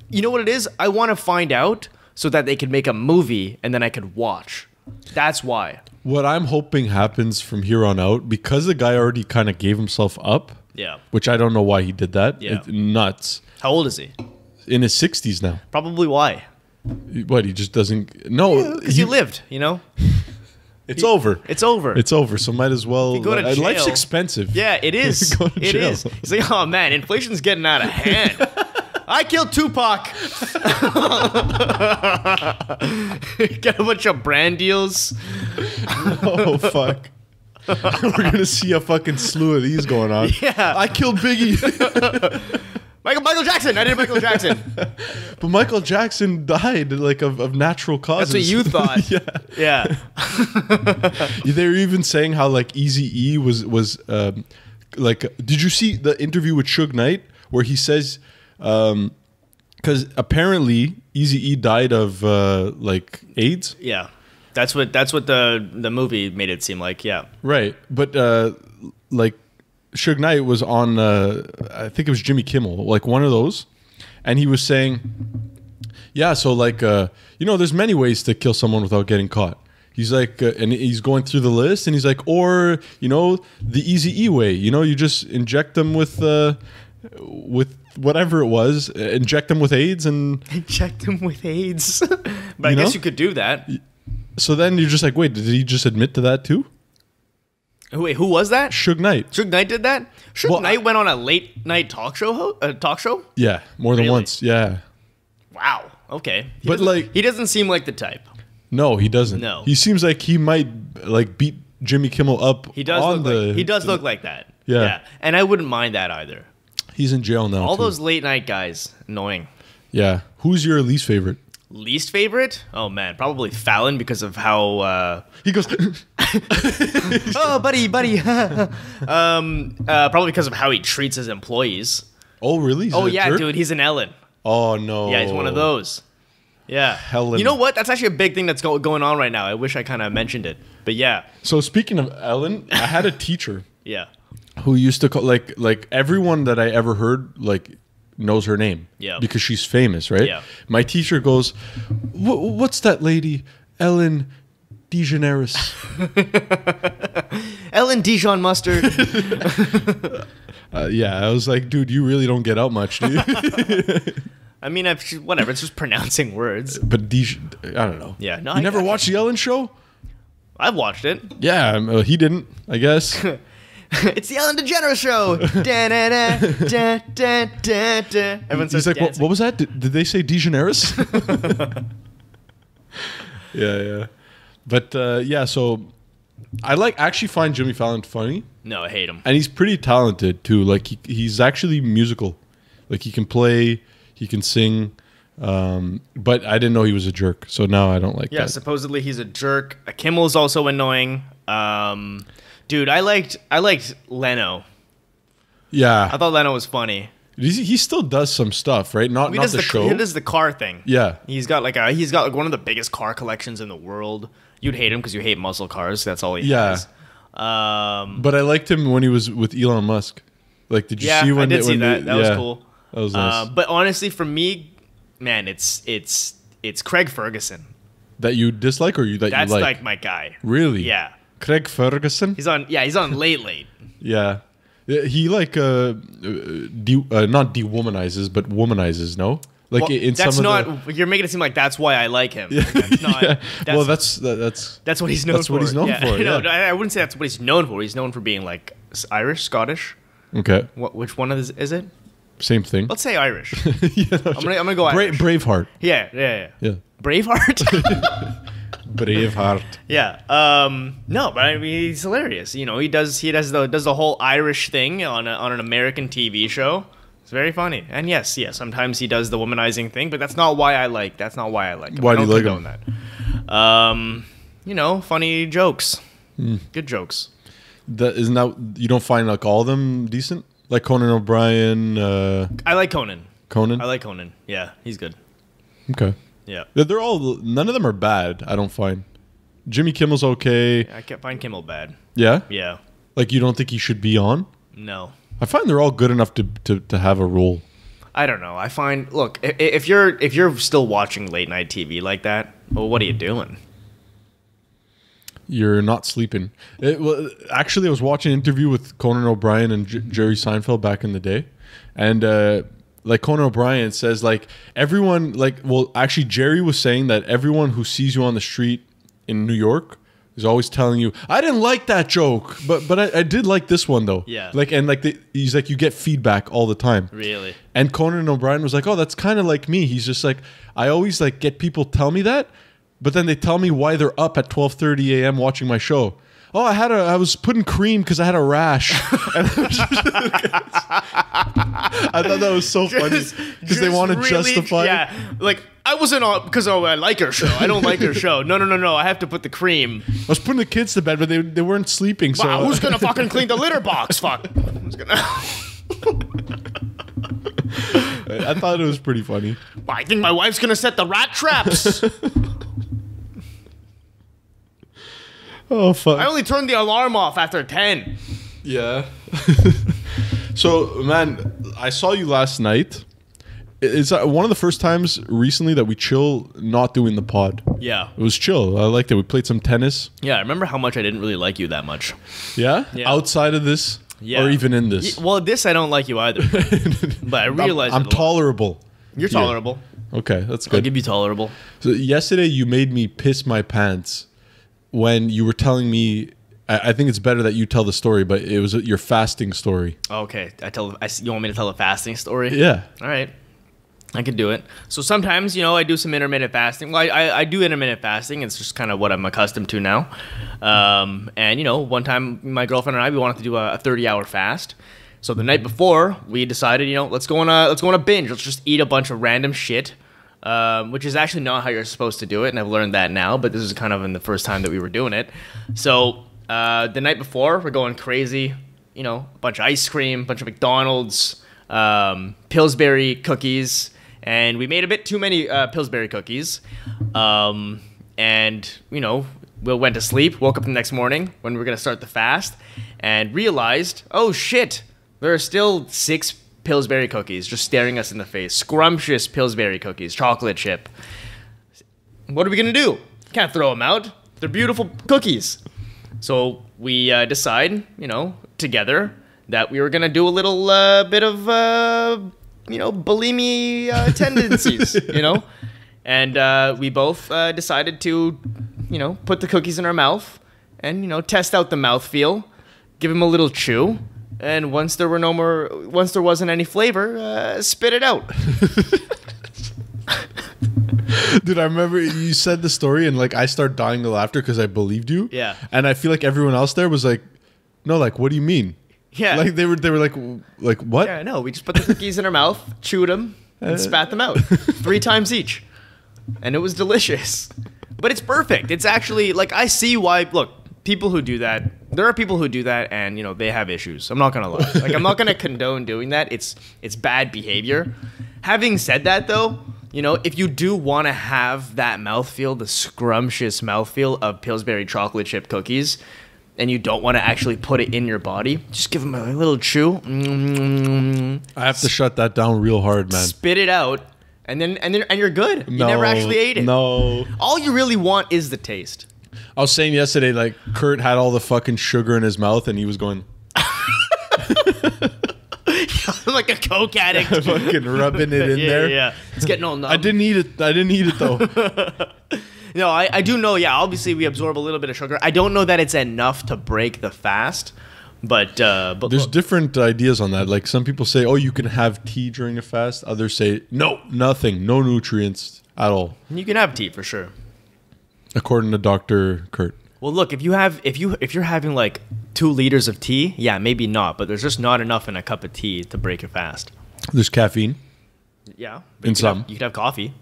[SPEAKER 2] You know what it is? I want to find out so that they could make a movie and then I could watch. That's why.
[SPEAKER 1] What I'm hoping happens from here on out, because the guy already kind of gave himself up,
[SPEAKER 2] Yeah.
[SPEAKER 1] which I don't know why he did that.
[SPEAKER 2] Yeah.
[SPEAKER 1] It's nuts.
[SPEAKER 2] How old is he?
[SPEAKER 1] In his 60s now.
[SPEAKER 2] Probably why.
[SPEAKER 1] What, he just doesn't... No.
[SPEAKER 2] Because he lived, you know?
[SPEAKER 1] It's over.
[SPEAKER 2] It's over.
[SPEAKER 1] It's over, so might as well...
[SPEAKER 2] go to jail.
[SPEAKER 1] Life's expensive.
[SPEAKER 2] Yeah, it is.
[SPEAKER 1] Go to
[SPEAKER 2] It
[SPEAKER 1] jail.
[SPEAKER 2] is. He's like, oh man, inflation's getting out of hand. I killed Tupac. Get a bunch of brand deals.
[SPEAKER 1] Oh, fuck. We're going to see a fucking slew of these going on.
[SPEAKER 2] Yeah.
[SPEAKER 1] I killed Biggie.
[SPEAKER 2] Michael Jackson. I did Michael Jackson.
[SPEAKER 1] But Michael Jackson died, like, of natural causes.
[SPEAKER 2] That's what you thought.
[SPEAKER 1] Yeah.
[SPEAKER 2] Yeah.
[SPEAKER 1] They were even saying how, like, Eazy-E was like, did you see the interview with Suge Knight where he says, because apparently Eazy-E died of like AIDS,
[SPEAKER 2] Yeah. That's what the movie made it seem like. Yeah.
[SPEAKER 1] right? But like, Suge Knight was on, I think it was Jimmy Kimmel, like one of those, and he was saying, yeah, so, like, there's many ways to kill someone without getting caught. He's like, and he's going through the list, and he's like, or, the Eazy-E way, you just inject them with whatever it was, inject them with AIDS, and
[SPEAKER 2] Inject him with AIDS. But I guess you could do that.
[SPEAKER 1] so then you're just like, wait, did he just admit to that too?
[SPEAKER 2] Wait, who was that?
[SPEAKER 1] Suge Knight.
[SPEAKER 2] Suge Knight did that? Suge
[SPEAKER 1] Well,
[SPEAKER 2] Knight went on a late night talk show?
[SPEAKER 1] Yeah, more than
[SPEAKER 2] Really?
[SPEAKER 1] once. Yeah.
[SPEAKER 2] Wow. Okay.
[SPEAKER 1] But, like,
[SPEAKER 2] he doesn't seem like the type.
[SPEAKER 1] no, he doesn't.
[SPEAKER 2] No.
[SPEAKER 1] He seems like he might, like, beat Jimmy Kimmel up.
[SPEAKER 2] He does look like that.
[SPEAKER 1] Yeah.
[SPEAKER 2] And I wouldn't mind that either.
[SPEAKER 1] He's in jail now.
[SPEAKER 2] All
[SPEAKER 1] too.
[SPEAKER 2] those late night guys, annoying.
[SPEAKER 1] Yeah. Who's your least favorite?
[SPEAKER 2] Least favorite? Oh man, probably Fallon because of how
[SPEAKER 1] He goes.
[SPEAKER 2] oh buddy. Probably because of how he treats his employees.
[SPEAKER 1] Oh really? He's
[SPEAKER 2] Oh
[SPEAKER 1] a
[SPEAKER 2] yeah,
[SPEAKER 1] jerk?
[SPEAKER 2] dude, he's an Ellen.
[SPEAKER 1] Oh no.
[SPEAKER 2] Yeah, he's one of those. Yeah.
[SPEAKER 1] Helen.
[SPEAKER 2] You know what? That's actually a big thing that's going on right now. I wish I kind of mentioned it. But yeah.
[SPEAKER 1] So speaking of Ellen, I had a teacher
[SPEAKER 2] Yeah.
[SPEAKER 1] who used to call like everyone that I ever heard like knows her name.
[SPEAKER 2] Yeah.
[SPEAKER 1] Because she's famous, right?
[SPEAKER 2] Yeah.
[SPEAKER 1] My teacher goes, "What's that lady, Ellen DeGeneres?"
[SPEAKER 2] Ellen Dijon mustard.
[SPEAKER 1] Yeah, I was like, dude, you really don't get out much, do you?
[SPEAKER 2] I mean, whatever. It's just pronouncing words.
[SPEAKER 1] But I don't know.
[SPEAKER 2] Yeah. No,
[SPEAKER 1] You never watched the Ellen Show?
[SPEAKER 2] I've watched it.
[SPEAKER 1] Yeah, he didn't, I guess.
[SPEAKER 2] It's the Ellen DeGeneres show. Everyone
[SPEAKER 1] He's
[SPEAKER 2] starts
[SPEAKER 1] like,
[SPEAKER 2] dancing.
[SPEAKER 1] what was that? Did they say DeGeneres? Yeah. But yeah, so I actually find Jimmy Fallon funny.
[SPEAKER 2] No, I hate him.
[SPEAKER 1] And he's pretty talented too. Like he's actually musical. Like he can play, he can sing. But I didn't know he was a jerk. So now I don't like
[SPEAKER 2] Yeah,
[SPEAKER 1] that.
[SPEAKER 2] supposedly he's a jerk. Kimmel's also annoying. Dude, I liked Leno.
[SPEAKER 1] Yeah.
[SPEAKER 2] I thought Leno was funny.
[SPEAKER 1] He still does some stuff, right? Not the show.
[SPEAKER 2] He does the car thing.
[SPEAKER 1] Yeah.
[SPEAKER 2] He's got like one of the biggest car collections in the world. You'd hate him because you hate muscle cars. That's all he has.
[SPEAKER 1] But I liked him when he was with Elon Musk. Like, did you see when
[SPEAKER 2] I did see that. That was
[SPEAKER 1] yeah,
[SPEAKER 2] cool.
[SPEAKER 1] That was nice.
[SPEAKER 2] But honestly, for me, man, it's Craig Ferguson.
[SPEAKER 1] That you dislike or that
[SPEAKER 2] That's
[SPEAKER 1] you like?
[SPEAKER 2] like my guy.
[SPEAKER 1] Really?
[SPEAKER 2] Yeah.
[SPEAKER 1] Craig Ferguson?
[SPEAKER 2] He's on Late.
[SPEAKER 1] Yeah. He like not dewomanizes, but womanizes, no? Like
[SPEAKER 2] Well,
[SPEAKER 1] in
[SPEAKER 2] that's
[SPEAKER 1] some
[SPEAKER 2] not.
[SPEAKER 1] of the,
[SPEAKER 2] You're making it seem like that's why I like him. That's not.
[SPEAKER 1] yeah.
[SPEAKER 2] That's,
[SPEAKER 1] Well, that's
[SPEAKER 2] that's what he's known for.
[SPEAKER 1] that's what he's known for,
[SPEAKER 2] No,
[SPEAKER 1] yeah.
[SPEAKER 2] I wouldn't say that's what he's known for. He's known for being like Irish, Scottish.
[SPEAKER 1] okay.
[SPEAKER 2] Which one is it?
[SPEAKER 1] Same thing.
[SPEAKER 2] Let's say Irish.
[SPEAKER 1] Yeah, no,
[SPEAKER 2] I'm gonna go Irish.
[SPEAKER 1] Braveheart.
[SPEAKER 2] Yeah.
[SPEAKER 1] Yeah.
[SPEAKER 2] Braveheart.
[SPEAKER 1] Braveheart.
[SPEAKER 2] Yeah. No, but I mean, he's hilarious. You know, he does the whole Irish thing on an American TV show. It's very funny. And yes, sometimes he does the womanizing thing, but that's not why I like. That's not why I like him.
[SPEAKER 1] Why
[SPEAKER 2] I
[SPEAKER 1] do you
[SPEAKER 2] don't
[SPEAKER 1] like
[SPEAKER 2] condone that. You know, funny jokes. Good jokes.
[SPEAKER 1] That isn't that you don't find like all of them decent? Like Conan O'Brien,
[SPEAKER 2] I like Conan.
[SPEAKER 1] Conan?
[SPEAKER 2] I like Conan. Yeah, he's good.
[SPEAKER 1] Okay.
[SPEAKER 2] Yeah.
[SPEAKER 1] They're all none of them are bad, I don't find. Jimmy Kimmel's okay.
[SPEAKER 2] I can't find Kimmel bad.
[SPEAKER 1] Yeah?
[SPEAKER 2] Yeah.
[SPEAKER 1] Like you don't think he should be on?
[SPEAKER 2] No.
[SPEAKER 1] I find they're all good enough to have a role.
[SPEAKER 2] I don't know. I find look, if you're still watching late night TV like that, well, what are you doing?
[SPEAKER 1] You're not sleeping. Well, actually, I was watching an interview with Conan O'Brien and Jerry Seinfeld back in the day, and like Conan O'Brien says, like everyone, like well, actually, Jerry was saying that everyone who sees you on the street in New York is always telling you, "I didn't like that joke, but I did like this one though."
[SPEAKER 2] Yeah.
[SPEAKER 1] Like and like he's like you get feedback all the time.
[SPEAKER 2] Really?
[SPEAKER 1] And Conan O'Brien was like, "Oh, that's kind of like me." He's just like, I always like get people tell me that. But then they tell me why they're up at 12:30 a.m. watching my show. Oh, I was putting cream because I had a rash. I thought that was so funny because they want to
[SPEAKER 2] really,
[SPEAKER 1] justify.
[SPEAKER 2] Yeah, like I wasn't on because I like her show. I don't like her show. No. I have to put the cream.
[SPEAKER 1] I was putting the kids to bed, but they weren't sleeping. So
[SPEAKER 2] Wow, who's gonna fucking clean the litter box? Fuck. Who's gonna?
[SPEAKER 1] I thought it was pretty funny.
[SPEAKER 2] I think my wife's gonna set the rat traps.
[SPEAKER 1] Oh fuck!
[SPEAKER 2] I only turned the alarm off after 10.
[SPEAKER 1] Yeah. So man, I saw you last night. It's one of the first times recently that we chill not doing the pod.
[SPEAKER 2] Yeah.
[SPEAKER 1] It was chill. I liked it. We played some tennis.
[SPEAKER 2] Yeah, I remember how much I didn't really like you that much.
[SPEAKER 1] Yeah?
[SPEAKER 2] Yeah.
[SPEAKER 1] Outside of this?
[SPEAKER 2] Yeah.
[SPEAKER 1] Or even in this?
[SPEAKER 2] Well, this I don't like you either. But I realize
[SPEAKER 1] I'm tolerable.
[SPEAKER 2] You're
[SPEAKER 1] Yeah.
[SPEAKER 2] tolerable.
[SPEAKER 1] Okay, that's
[SPEAKER 2] I'll
[SPEAKER 1] good.
[SPEAKER 2] give you tolerable.
[SPEAKER 1] So yesterday you made me piss my pants when you were telling me. I think it's better that you tell the story, but it was your fasting story.
[SPEAKER 2] Okay, you want me to tell a fasting story?
[SPEAKER 1] Yeah.
[SPEAKER 2] All right. I can do it. So sometimes, I do some intermittent fasting. Well, I do intermittent fasting. It's just kind of what I'm accustomed to now. And, one time my girlfriend and I, we wanted to do a 30-hour fast. So the night before, we decided, let's go on a binge. Let's just eat a bunch of random shit. which is actually not how you're supposed to do it, and I've learned that now, but this is kind of in the first time that we were doing it. So the night before, we're going crazy, you know, a bunch of ice cream, a bunch of McDonald's, Pillsbury cookies, and we made a bit too many Pillsbury cookies, and, you know, we went to sleep, woke up the next morning when we were going to start the fast, and realized, oh shit, there are still 6 Pillsbury cookies just staring us in the face. Scrumptious Pillsbury cookies, chocolate chip. What are we going to do? Can't throw them out. They're beautiful cookies. So we decide, you know, together that we were going to do a little bit of, you know, bulimia tendencies, you know? And we both decided to, you know, put the cookies in our mouth and, you know, test out the mouthfeel, give them a little chew. And once there wasn't any flavor, spit it out.
[SPEAKER 1] Dude, I remember you said the story and like I started dying of laughter because I believed you.
[SPEAKER 2] Yeah.
[SPEAKER 1] And I feel like everyone else there was like, no, like, what do you mean?
[SPEAKER 2] Yeah.
[SPEAKER 1] Like they were like what?
[SPEAKER 2] Yeah, no, we just put the cookies in our mouth, chewed them, and spat them out 3 times each. And it was delicious. But it's perfect. It's actually, like, I see why, look, people who do that, there are people who do that and, you know, they have issues. I'm not going to lie. Like, I'm not going to condone doing that. It's bad behavior. Having said that, though, you know, if you do want to have that mouthfeel, the scrumptious mouthfeel of Pillsbury chocolate chip cookies, and you don't want to actually put it in your body, just give them a little chew.
[SPEAKER 1] I have to shut that down real hard, man.
[SPEAKER 2] Spit it out, and you're good. You never actually ate it.
[SPEAKER 1] No.
[SPEAKER 2] All you really want is the taste.
[SPEAKER 1] I was saying yesterday, like, Kurt had all the fucking sugar in his mouth and he was going
[SPEAKER 2] like a coke addict.
[SPEAKER 1] fucking rubbing it in there.
[SPEAKER 2] Yeah. It's getting all numb.
[SPEAKER 1] I didn't eat it though.
[SPEAKER 2] No, I do know, yeah, obviously we absorb a little bit of sugar. I don't know that it's enough to break the fast, but
[SPEAKER 1] there's
[SPEAKER 2] look,
[SPEAKER 1] different ideas on that. Like, some people say, oh, you can have tea during a fast. Others say, no, nothing, no nutrients at all.
[SPEAKER 2] you can have tea for sure.
[SPEAKER 1] According to Dr. Kurt.
[SPEAKER 2] Well, look, if you're having like 2 liters of tea, yeah, maybe not, but there's just not enough in a cup of tea to break your fast.
[SPEAKER 1] There's caffeine.
[SPEAKER 2] Yeah.
[SPEAKER 1] In some.
[SPEAKER 2] You could have coffee.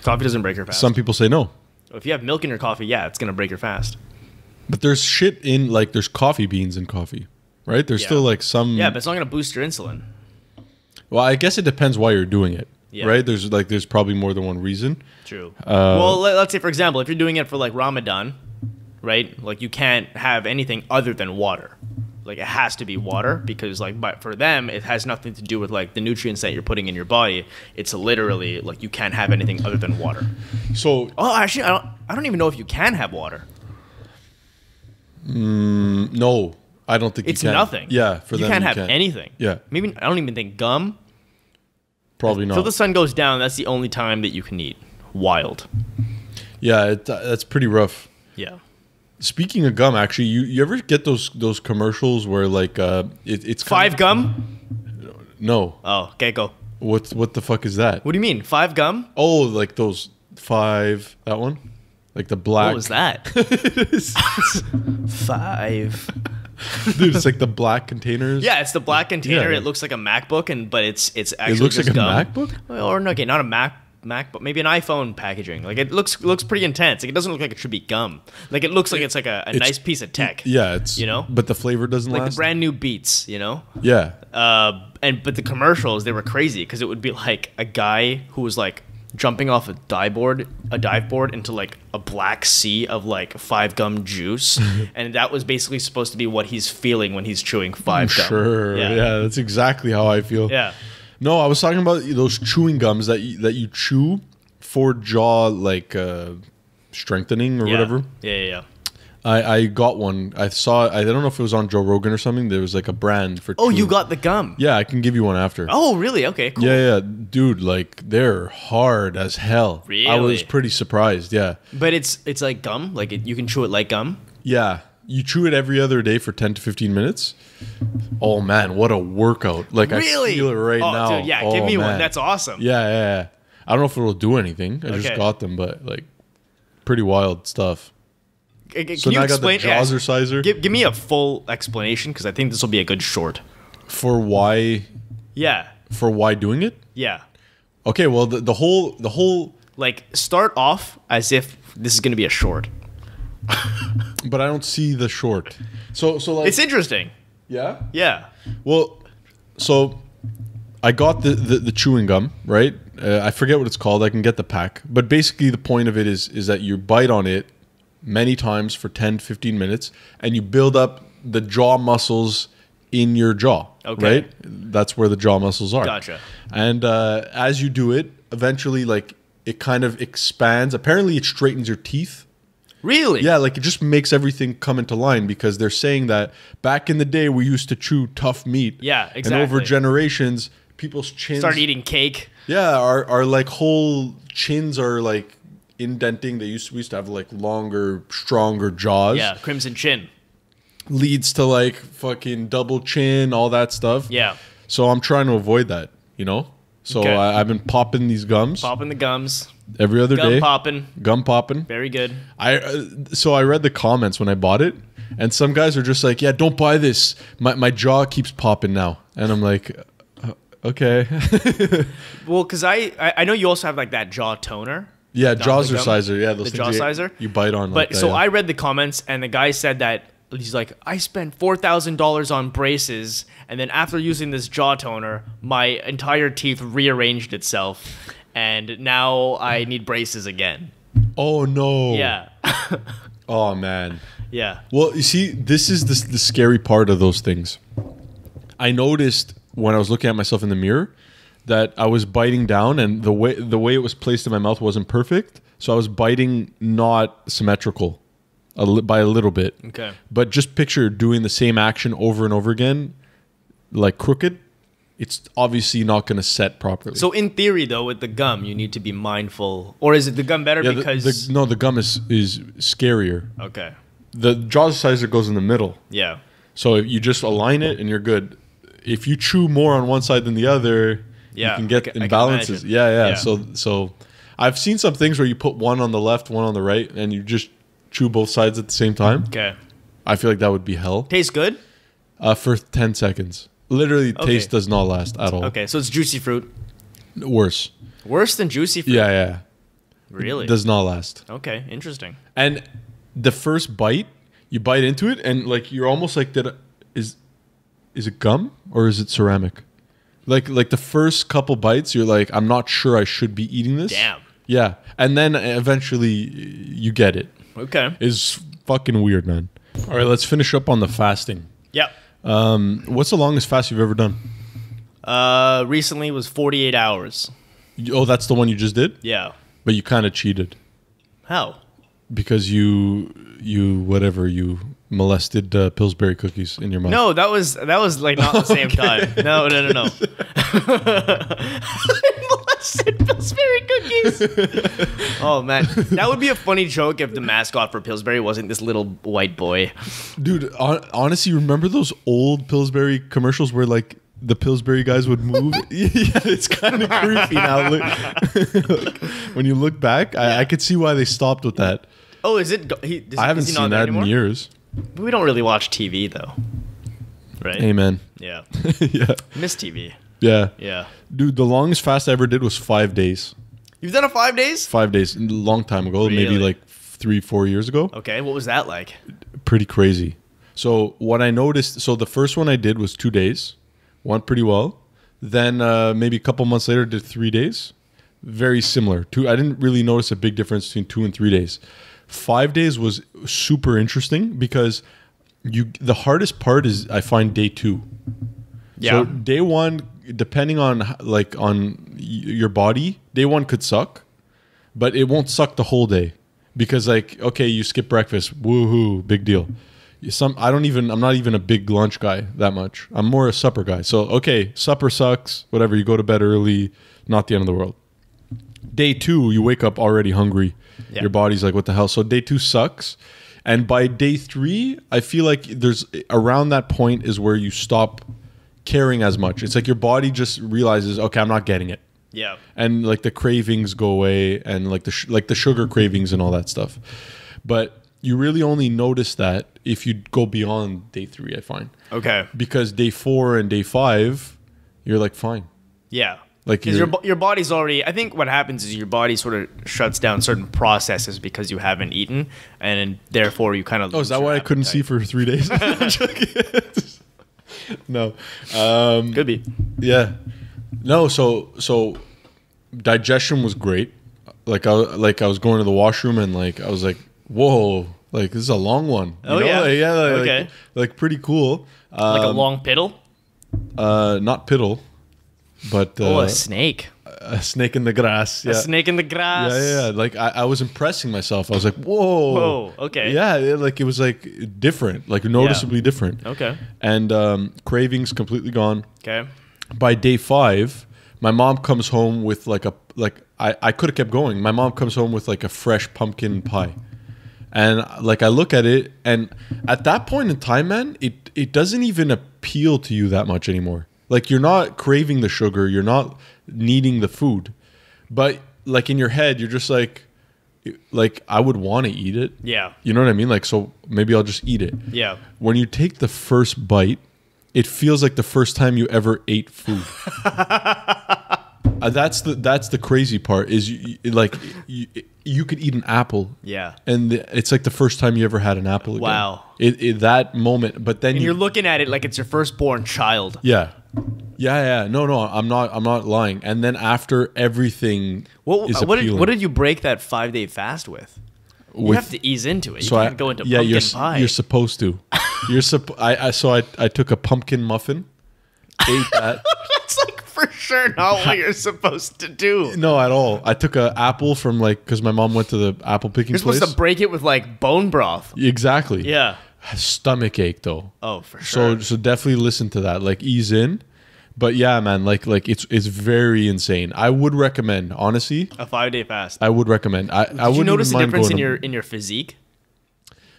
[SPEAKER 2] Coffee doesn't break your fast.
[SPEAKER 1] Some people say no.
[SPEAKER 2] If you have milk in your coffee, yeah, it's going to break your fast.
[SPEAKER 1] But there's shit in, like, there's coffee beans in coffee, right? There's still, like, some...
[SPEAKER 2] Yeah, but it's not going to boost your insulin.
[SPEAKER 1] Well, I guess it depends why you're doing it,
[SPEAKER 2] Yeah.
[SPEAKER 1] right? There's probably more than one reason.
[SPEAKER 2] True. Well, let's say, for example, if you're doing it for, like, Ramadan, right? Like, you can't have anything other than water. Like, it has to be water because, like, but for them, it has nothing to do with, like, the nutrients that you're putting in your body. It's literally, like, you can't have anything other than water.
[SPEAKER 1] So...
[SPEAKER 2] Oh, actually, I don't even know if you can have water.
[SPEAKER 1] No, I don't think
[SPEAKER 2] It's
[SPEAKER 1] you can.
[SPEAKER 2] nothing.
[SPEAKER 1] Yeah, for them
[SPEAKER 2] you can't have anything.
[SPEAKER 1] Yeah.
[SPEAKER 2] Maybe, I don't even think gum.
[SPEAKER 1] Probably not.
[SPEAKER 2] Until the sun goes down, that's the only time that you can eat. Wild.
[SPEAKER 1] Yeah, that's pretty rough.
[SPEAKER 2] Yeah.
[SPEAKER 1] Speaking of gum, actually, you ever get those commercials where, like, it's...
[SPEAKER 2] 5 gum?
[SPEAKER 1] No.
[SPEAKER 2] Oh, okay, go.
[SPEAKER 1] What the fuck is that?
[SPEAKER 2] What do you mean? 5 gum?
[SPEAKER 1] Oh, like those 5... That one? Like the black...
[SPEAKER 2] What was that? 5.
[SPEAKER 1] Dude, it's like the black containers.
[SPEAKER 2] Yeah, it's the black container.
[SPEAKER 1] Yeah.
[SPEAKER 2] It looks like a MacBook, but it's actually
[SPEAKER 1] It looks
[SPEAKER 2] just
[SPEAKER 1] like a
[SPEAKER 2] gum.
[SPEAKER 1] MacBook?
[SPEAKER 2] Or no, okay, not a MacBook, maybe an iPhone packaging. Like, it looks pretty intense. Like, it doesn't look like it should be gum. Like, it looks like it's like a nice piece of tech.
[SPEAKER 1] Yeah, it's...
[SPEAKER 2] You know?
[SPEAKER 1] But the flavor doesn't
[SPEAKER 2] Like
[SPEAKER 1] last?
[SPEAKER 2] the brand new Beats, you know?
[SPEAKER 1] Yeah.
[SPEAKER 2] But the commercials, they were crazy because it would be like a guy who was like jumping off a dive board into like a black sea of like 5 gum juice, and that was basically supposed to be what he's feeling when he's chewing 5 gum.
[SPEAKER 1] Sure. Yeah, that's exactly how I feel.
[SPEAKER 2] Yeah.
[SPEAKER 1] No, I was talking about those chewing gums that you chew for jaw, like, strengthening or whatever.
[SPEAKER 2] Yeah.
[SPEAKER 1] I got one. I don't know if it was on Joe Rogan or something. There was like a brand for
[SPEAKER 2] Oh,
[SPEAKER 1] chewing.
[SPEAKER 2] you got the gum.
[SPEAKER 1] Yeah, I can give you one after.
[SPEAKER 2] Oh, really? Okay, cool.
[SPEAKER 1] Yeah. Dude, like, they're hard as hell.
[SPEAKER 2] Really?
[SPEAKER 1] I was pretty surprised, yeah.
[SPEAKER 2] But it's like gum? Like, you can chew it like gum?
[SPEAKER 1] Yeah. You chew it every other day for 10 to 15 minutes. Oh, man, what a workout. Like,
[SPEAKER 2] Really?
[SPEAKER 1] I feel it right now.
[SPEAKER 2] Dude, yeah, give me one. That's awesome.
[SPEAKER 1] Yeah. I don't know if it'll do anything. I just
[SPEAKER 2] Okay.
[SPEAKER 1] got them, but, like, pretty wild stuff.
[SPEAKER 2] Can
[SPEAKER 1] So
[SPEAKER 2] you
[SPEAKER 1] now I got the
[SPEAKER 2] explain?
[SPEAKER 1] Jazzerciser.
[SPEAKER 2] Give me a full explanation because I think this will be a good short.
[SPEAKER 1] For why
[SPEAKER 2] Yeah.
[SPEAKER 1] doing it?
[SPEAKER 2] Yeah.
[SPEAKER 1] Okay, well, the whole.
[SPEAKER 2] Like, start off as if this is going to be a short.
[SPEAKER 1] But I don't see the short. So like.
[SPEAKER 2] It's interesting.
[SPEAKER 1] Yeah?
[SPEAKER 2] Yeah.
[SPEAKER 1] Well, so I got the chewing gum, right? I forget what it's called. I can get the pack. But basically the point of it is that you bite on it many times for 10, 15 minutes, and you build up the jaw muscles in your jaw, right? That's where the jaw muscles are.
[SPEAKER 2] Gotcha.
[SPEAKER 1] And as you do it, eventually, like, it kind of expands. Apparently, it straightens your teeth.
[SPEAKER 2] Really?
[SPEAKER 1] Yeah, like, it just makes everything come into line, because they're saying that back in the day, we used to chew tough meat.
[SPEAKER 2] Yeah, exactly.
[SPEAKER 1] And over generations, people's chins...
[SPEAKER 2] Start eating cake.
[SPEAKER 1] Yeah, our like, whole chins are, like, indenting. We used to have, like, longer, stronger jaws.
[SPEAKER 2] Yeah, crimson chin.
[SPEAKER 1] Leads to, like, fucking double chin, all that stuff.
[SPEAKER 2] Yeah.
[SPEAKER 1] So I'm trying to avoid that, you know? So
[SPEAKER 2] Okay.
[SPEAKER 1] I've been popping these gums
[SPEAKER 2] Popping the gums.
[SPEAKER 1] every other day.
[SPEAKER 2] Gum popping.
[SPEAKER 1] Gum.
[SPEAKER 2] Very good.
[SPEAKER 1] So I read the comments when I bought it, and some guys are just like, "Yeah, don't buy this. My jaw keeps popping now," and I'm like, "Okay."
[SPEAKER 2] Well, because I know you also have like that jaw toner.
[SPEAKER 1] Yeah,
[SPEAKER 2] The
[SPEAKER 1] jaw
[SPEAKER 2] gum?
[SPEAKER 1] sizer. Yeah, those
[SPEAKER 2] The
[SPEAKER 1] things
[SPEAKER 2] jaw sizer?
[SPEAKER 1] you bite on.
[SPEAKER 2] But
[SPEAKER 1] like that,
[SPEAKER 2] so
[SPEAKER 1] yeah.
[SPEAKER 2] I read the comments, and the guy said that he's like, I spent $4,000 on braces, and then after using this jaw toner, my entire teeth rearranged itself, and now I need braces again.
[SPEAKER 1] Oh no.
[SPEAKER 2] Yeah.
[SPEAKER 1] Oh man.
[SPEAKER 2] Yeah.
[SPEAKER 1] Well, you see, this is the scary part of those things. I noticed when I was looking at myself in the mirror that I was biting down, and the way it was placed in my mouth wasn't perfect, so I was biting not symmetrical. By a little bit.
[SPEAKER 2] Okay.
[SPEAKER 1] But just picture doing the same action over and over again, like crooked. It's obviously not going to set properly.
[SPEAKER 2] So in theory, though, with the gum, you need to be mindful. Or is it the gum better because...
[SPEAKER 1] the gum is scarier.
[SPEAKER 2] Okay.
[SPEAKER 1] The jaw sizer goes in the middle.
[SPEAKER 2] Yeah.
[SPEAKER 1] So if you just align it and you're good. If you chew more on one side than the other, you can get imbalances. Yeah. So I've seen some things where you put one on the left, one on the right, and you just chew both sides at the same time.
[SPEAKER 2] Okay.
[SPEAKER 1] I feel like that would be hell.
[SPEAKER 2] Tastes good?
[SPEAKER 1] For 10 seconds. Literally, taste does not last at all.
[SPEAKER 2] Okay, so it's juicy fruit.
[SPEAKER 1] Worse.
[SPEAKER 2] Worse than juicy fruit?
[SPEAKER 1] Yeah.
[SPEAKER 2] Really?
[SPEAKER 1] It does not last.
[SPEAKER 2] Okay, interesting.
[SPEAKER 1] And the first bite, you bite into it, and like you're almost like, is it gum or is it ceramic? Like the first couple bites, you're like, I'm not sure I should be eating this.
[SPEAKER 2] Damn.
[SPEAKER 1] Yeah, and then eventually you get it.
[SPEAKER 2] Okay.
[SPEAKER 1] It's fucking weird, man. All right, let's finish up on the fasting.
[SPEAKER 2] Yep.
[SPEAKER 1] What's the longest fast you've ever done?
[SPEAKER 2] Recently was 48 hours.
[SPEAKER 1] Oh, that's the one you just did?
[SPEAKER 2] Yeah.
[SPEAKER 1] But you kind of cheated.
[SPEAKER 2] How?
[SPEAKER 1] Because you molested Pillsbury cookies in your mouth.
[SPEAKER 2] No, that was like not the same time. No. Molested Pillsbury cookies. Oh man, that would be a funny joke if the mascot for Pillsbury wasn't this little white boy.
[SPEAKER 1] Dude, honestly, remember those old Pillsbury commercials where like the Pillsbury guys would move? Yeah, it's kind of creepy now. Like, when you look back, I could see why they stopped with that.
[SPEAKER 2] Oh, is it?
[SPEAKER 1] I haven't seen that in years.
[SPEAKER 2] We don't really watch TV though, right?
[SPEAKER 1] Amen.
[SPEAKER 2] Yeah.
[SPEAKER 1] Yeah.
[SPEAKER 2] Miss TV.
[SPEAKER 1] Yeah.
[SPEAKER 2] Yeah.
[SPEAKER 1] Dude, the longest fast I ever did was 5 days.
[SPEAKER 2] You've done a 5 days?
[SPEAKER 1] 5 days. A long time ago.
[SPEAKER 2] Really?
[SPEAKER 1] Maybe like 3-4 years ago.
[SPEAKER 2] Okay. What was that like?
[SPEAKER 1] Pretty crazy. So what I noticed, so the first one I did was 2 days. Went pretty well. Then maybe a couple months later, did 3 days. Very similar. I didn't really notice a big difference between 2 and 3 days. 5 days was super interesting because the hardest part is, I find, day 2.
[SPEAKER 2] Yeah.
[SPEAKER 1] So day 1, depending on your body, day 1 could suck, but it won't suck the whole day because like, okay, you skip breakfast, woohoo, big deal. I'm not even a big lunch guy that much. I'm more a supper guy. So okay, supper sucks, whatever. You go to bed early, not the end of the world. Day 2, you wake up already hungry. Yeah. Your body's like, what the hell? So day 2 sucks. And by day 3, I feel like there's around that point is where you stop caring as much. It's like your body just realizes, okay, I'm not getting it.
[SPEAKER 2] Yeah.
[SPEAKER 1] And like the cravings go away, and like the sugar cravings and all that stuff. But you really only notice that if you go beyond day 3, I find.
[SPEAKER 2] Okay.
[SPEAKER 1] Because day 4 and day 5, you're like, fine.
[SPEAKER 2] Yeah.
[SPEAKER 1] Like
[SPEAKER 2] Because your body's already. I think what happens is your body sort of shuts down certain processes because you haven't eaten, and therefore you kind of.
[SPEAKER 1] Oh, is that why I couldn't see for 3 days? No.
[SPEAKER 2] Could be.
[SPEAKER 1] Yeah. No. So digestion was great. Like I was going to the washroom and like I was like, whoa, like this is a long one.
[SPEAKER 2] Oh, yeah? Okay.
[SPEAKER 1] Like pretty cool.
[SPEAKER 2] Like a long piddle.
[SPEAKER 1] Not piddle, but
[SPEAKER 2] A snake.
[SPEAKER 1] a snake in the grass. Yeah.
[SPEAKER 2] A snake in the grass.
[SPEAKER 1] Yeah. Like I was impressing myself. I was like, whoa.
[SPEAKER 2] Whoa. Okay.
[SPEAKER 1] Yeah. Like it was like different, like noticeably different.
[SPEAKER 2] Okay.
[SPEAKER 1] And cravings completely gone.
[SPEAKER 2] Okay.
[SPEAKER 1] By day 5, my mom comes home with I could have kept going. My mom comes home with like a fresh pumpkin pie. And like I look at it, and at that point in time, man, it doesn't even appeal to you that much anymore. Like you're not craving the sugar, you're not needing the food, but like in your head, you're just like I would want to eat it.
[SPEAKER 2] Yeah.
[SPEAKER 1] You know what I mean? Like so maybe I'll just eat it.
[SPEAKER 2] Yeah.
[SPEAKER 1] When you take the first bite, it feels like the first time you ever ate food. That's the crazy part is you could eat an apple.
[SPEAKER 2] Yeah.
[SPEAKER 1] And it's like the first time you ever had an apple again.
[SPEAKER 2] Wow.
[SPEAKER 1] That moment, but then
[SPEAKER 2] And you're looking at it like it's your firstborn child.
[SPEAKER 1] Yeah. No, I'm not lying. And then after everything is appealing.
[SPEAKER 2] What did you break that 5-day fast with? You have to ease into it. You can't go into pumpkin pie.
[SPEAKER 1] You're supposed to. I took a pumpkin muffin, ate that.
[SPEAKER 2] That's like for sure not what you're supposed to do.
[SPEAKER 1] No, at all. I took an apple from because my mom went to the apple picking
[SPEAKER 2] You're
[SPEAKER 1] place.
[SPEAKER 2] supposed to break it with like bone broth.
[SPEAKER 1] Exactly.
[SPEAKER 2] Yeah.
[SPEAKER 1] Stomach ache though.
[SPEAKER 2] Oh, for sure.
[SPEAKER 1] So definitely listen to that. Like ease in. But yeah, man, like it's very insane. I would recommend, honestly.
[SPEAKER 2] A 5-day fast.
[SPEAKER 1] I would recommend. I
[SPEAKER 2] Did you notice a difference in your physique?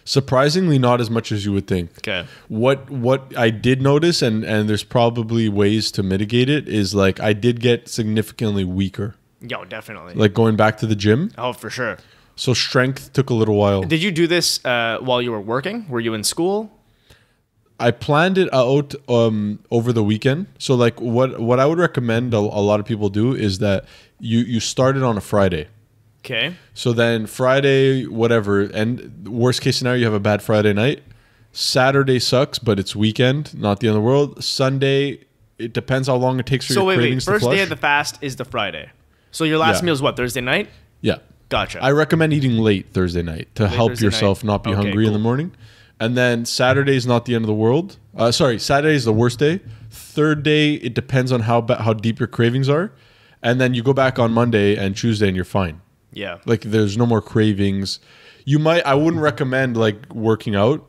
[SPEAKER 1] Surprisingly, not as much as you would think.
[SPEAKER 2] Okay.
[SPEAKER 1] What I did notice, and there's probably ways to mitigate it, is like I did get significantly weaker.
[SPEAKER 2] Yo, definitely.
[SPEAKER 1] Like going back to the gym.
[SPEAKER 2] Oh, for sure.
[SPEAKER 1] So strength took a little while.
[SPEAKER 2] Did you do this while you were working? Were you in school?
[SPEAKER 1] I planned it out over the weekend. So like what I would recommend a lot of people do is that you start it on a Friday.
[SPEAKER 2] Okay.
[SPEAKER 1] So then Friday, whatever, and worst case scenario, you have a bad Friday night. Saturday sucks, but it's weekend, not the end of the world. Sunday, it depends how long it takes for your cravings to flush.
[SPEAKER 2] First day of the fast is the Friday. So your last meal is what, Thursday night?
[SPEAKER 1] Yeah.
[SPEAKER 2] Gotcha.
[SPEAKER 1] I recommend eating late Thursday night to help
[SPEAKER 2] Thursday
[SPEAKER 1] yourself
[SPEAKER 2] night.
[SPEAKER 1] not be hungry in the morning. And then Saturday is not the end of the world. Saturday is the worst day. Third day, it depends on how deep your cravings are. And then you go back on Monday and Tuesday and you're fine.
[SPEAKER 2] Yeah.
[SPEAKER 1] Like there's no more cravings. I wouldn't recommend like working out.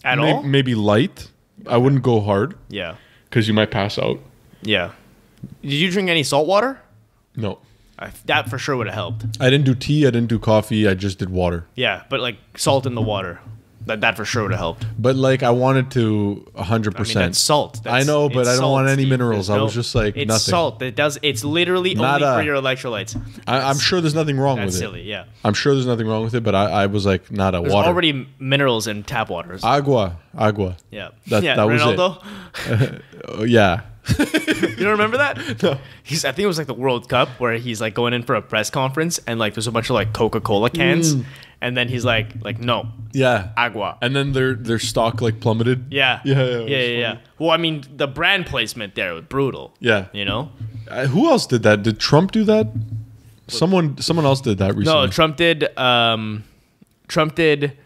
[SPEAKER 2] At all?
[SPEAKER 1] Maybe light. I wouldn't go hard.
[SPEAKER 2] Yeah.
[SPEAKER 1] Because you might pass out.
[SPEAKER 2] Yeah. Did you drink any salt water?
[SPEAKER 1] No.
[SPEAKER 2] That for sure would have helped.
[SPEAKER 1] I didn't do tea. I didn't do coffee. I just did water.
[SPEAKER 2] Yeah, but like salt in the water. That for sure would have helped.
[SPEAKER 1] But like I wanted to 100%.
[SPEAKER 2] I mean, that's salt.
[SPEAKER 1] I know, but I don't want any minerals. I was just like,
[SPEAKER 2] it's
[SPEAKER 1] nothing.
[SPEAKER 2] Salt. It's literally only for your electrolytes.
[SPEAKER 1] I'm sure there's nothing wrong with it.
[SPEAKER 2] That's silly, yeah.
[SPEAKER 1] I'm sure there's nothing wrong with it, but I was like, nada,
[SPEAKER 2] There's
[SPEAKER 1] water.
[SPEAKER 2] already minerals in tap waters.
[SPEAKER 1] Agua.
[SPEAKER 2] Yeah.
[SPEAKER 1] That was
[SPEAKER 2] Ronaldo?
[SPEAKER 1] it. Yeah.
[SPEAKER 2] You don't remember that?
[SPEAKER 1] No.
[SPEAKER 2] I think it was like the World Cup where he's like going in for a press conference and like there's a bunch of like Coca-Cola cans and then he's like no.
[SPEAKER 1] Yeah.
[SPEAKER 2] Agua.
[SPEAKER 1] And then their stock like plummeted.
[SPEAKER 2] Yeah. Yeah. Well, I mean, the brand placement there was brutal.
[SPEAKER 1] Yeah.
[SPEAKER 2] You know?
[SPEAKER 1] Who else did that? Did Trump do that? Someone else did that recently.
[SPEAKER 2] No, Trump did.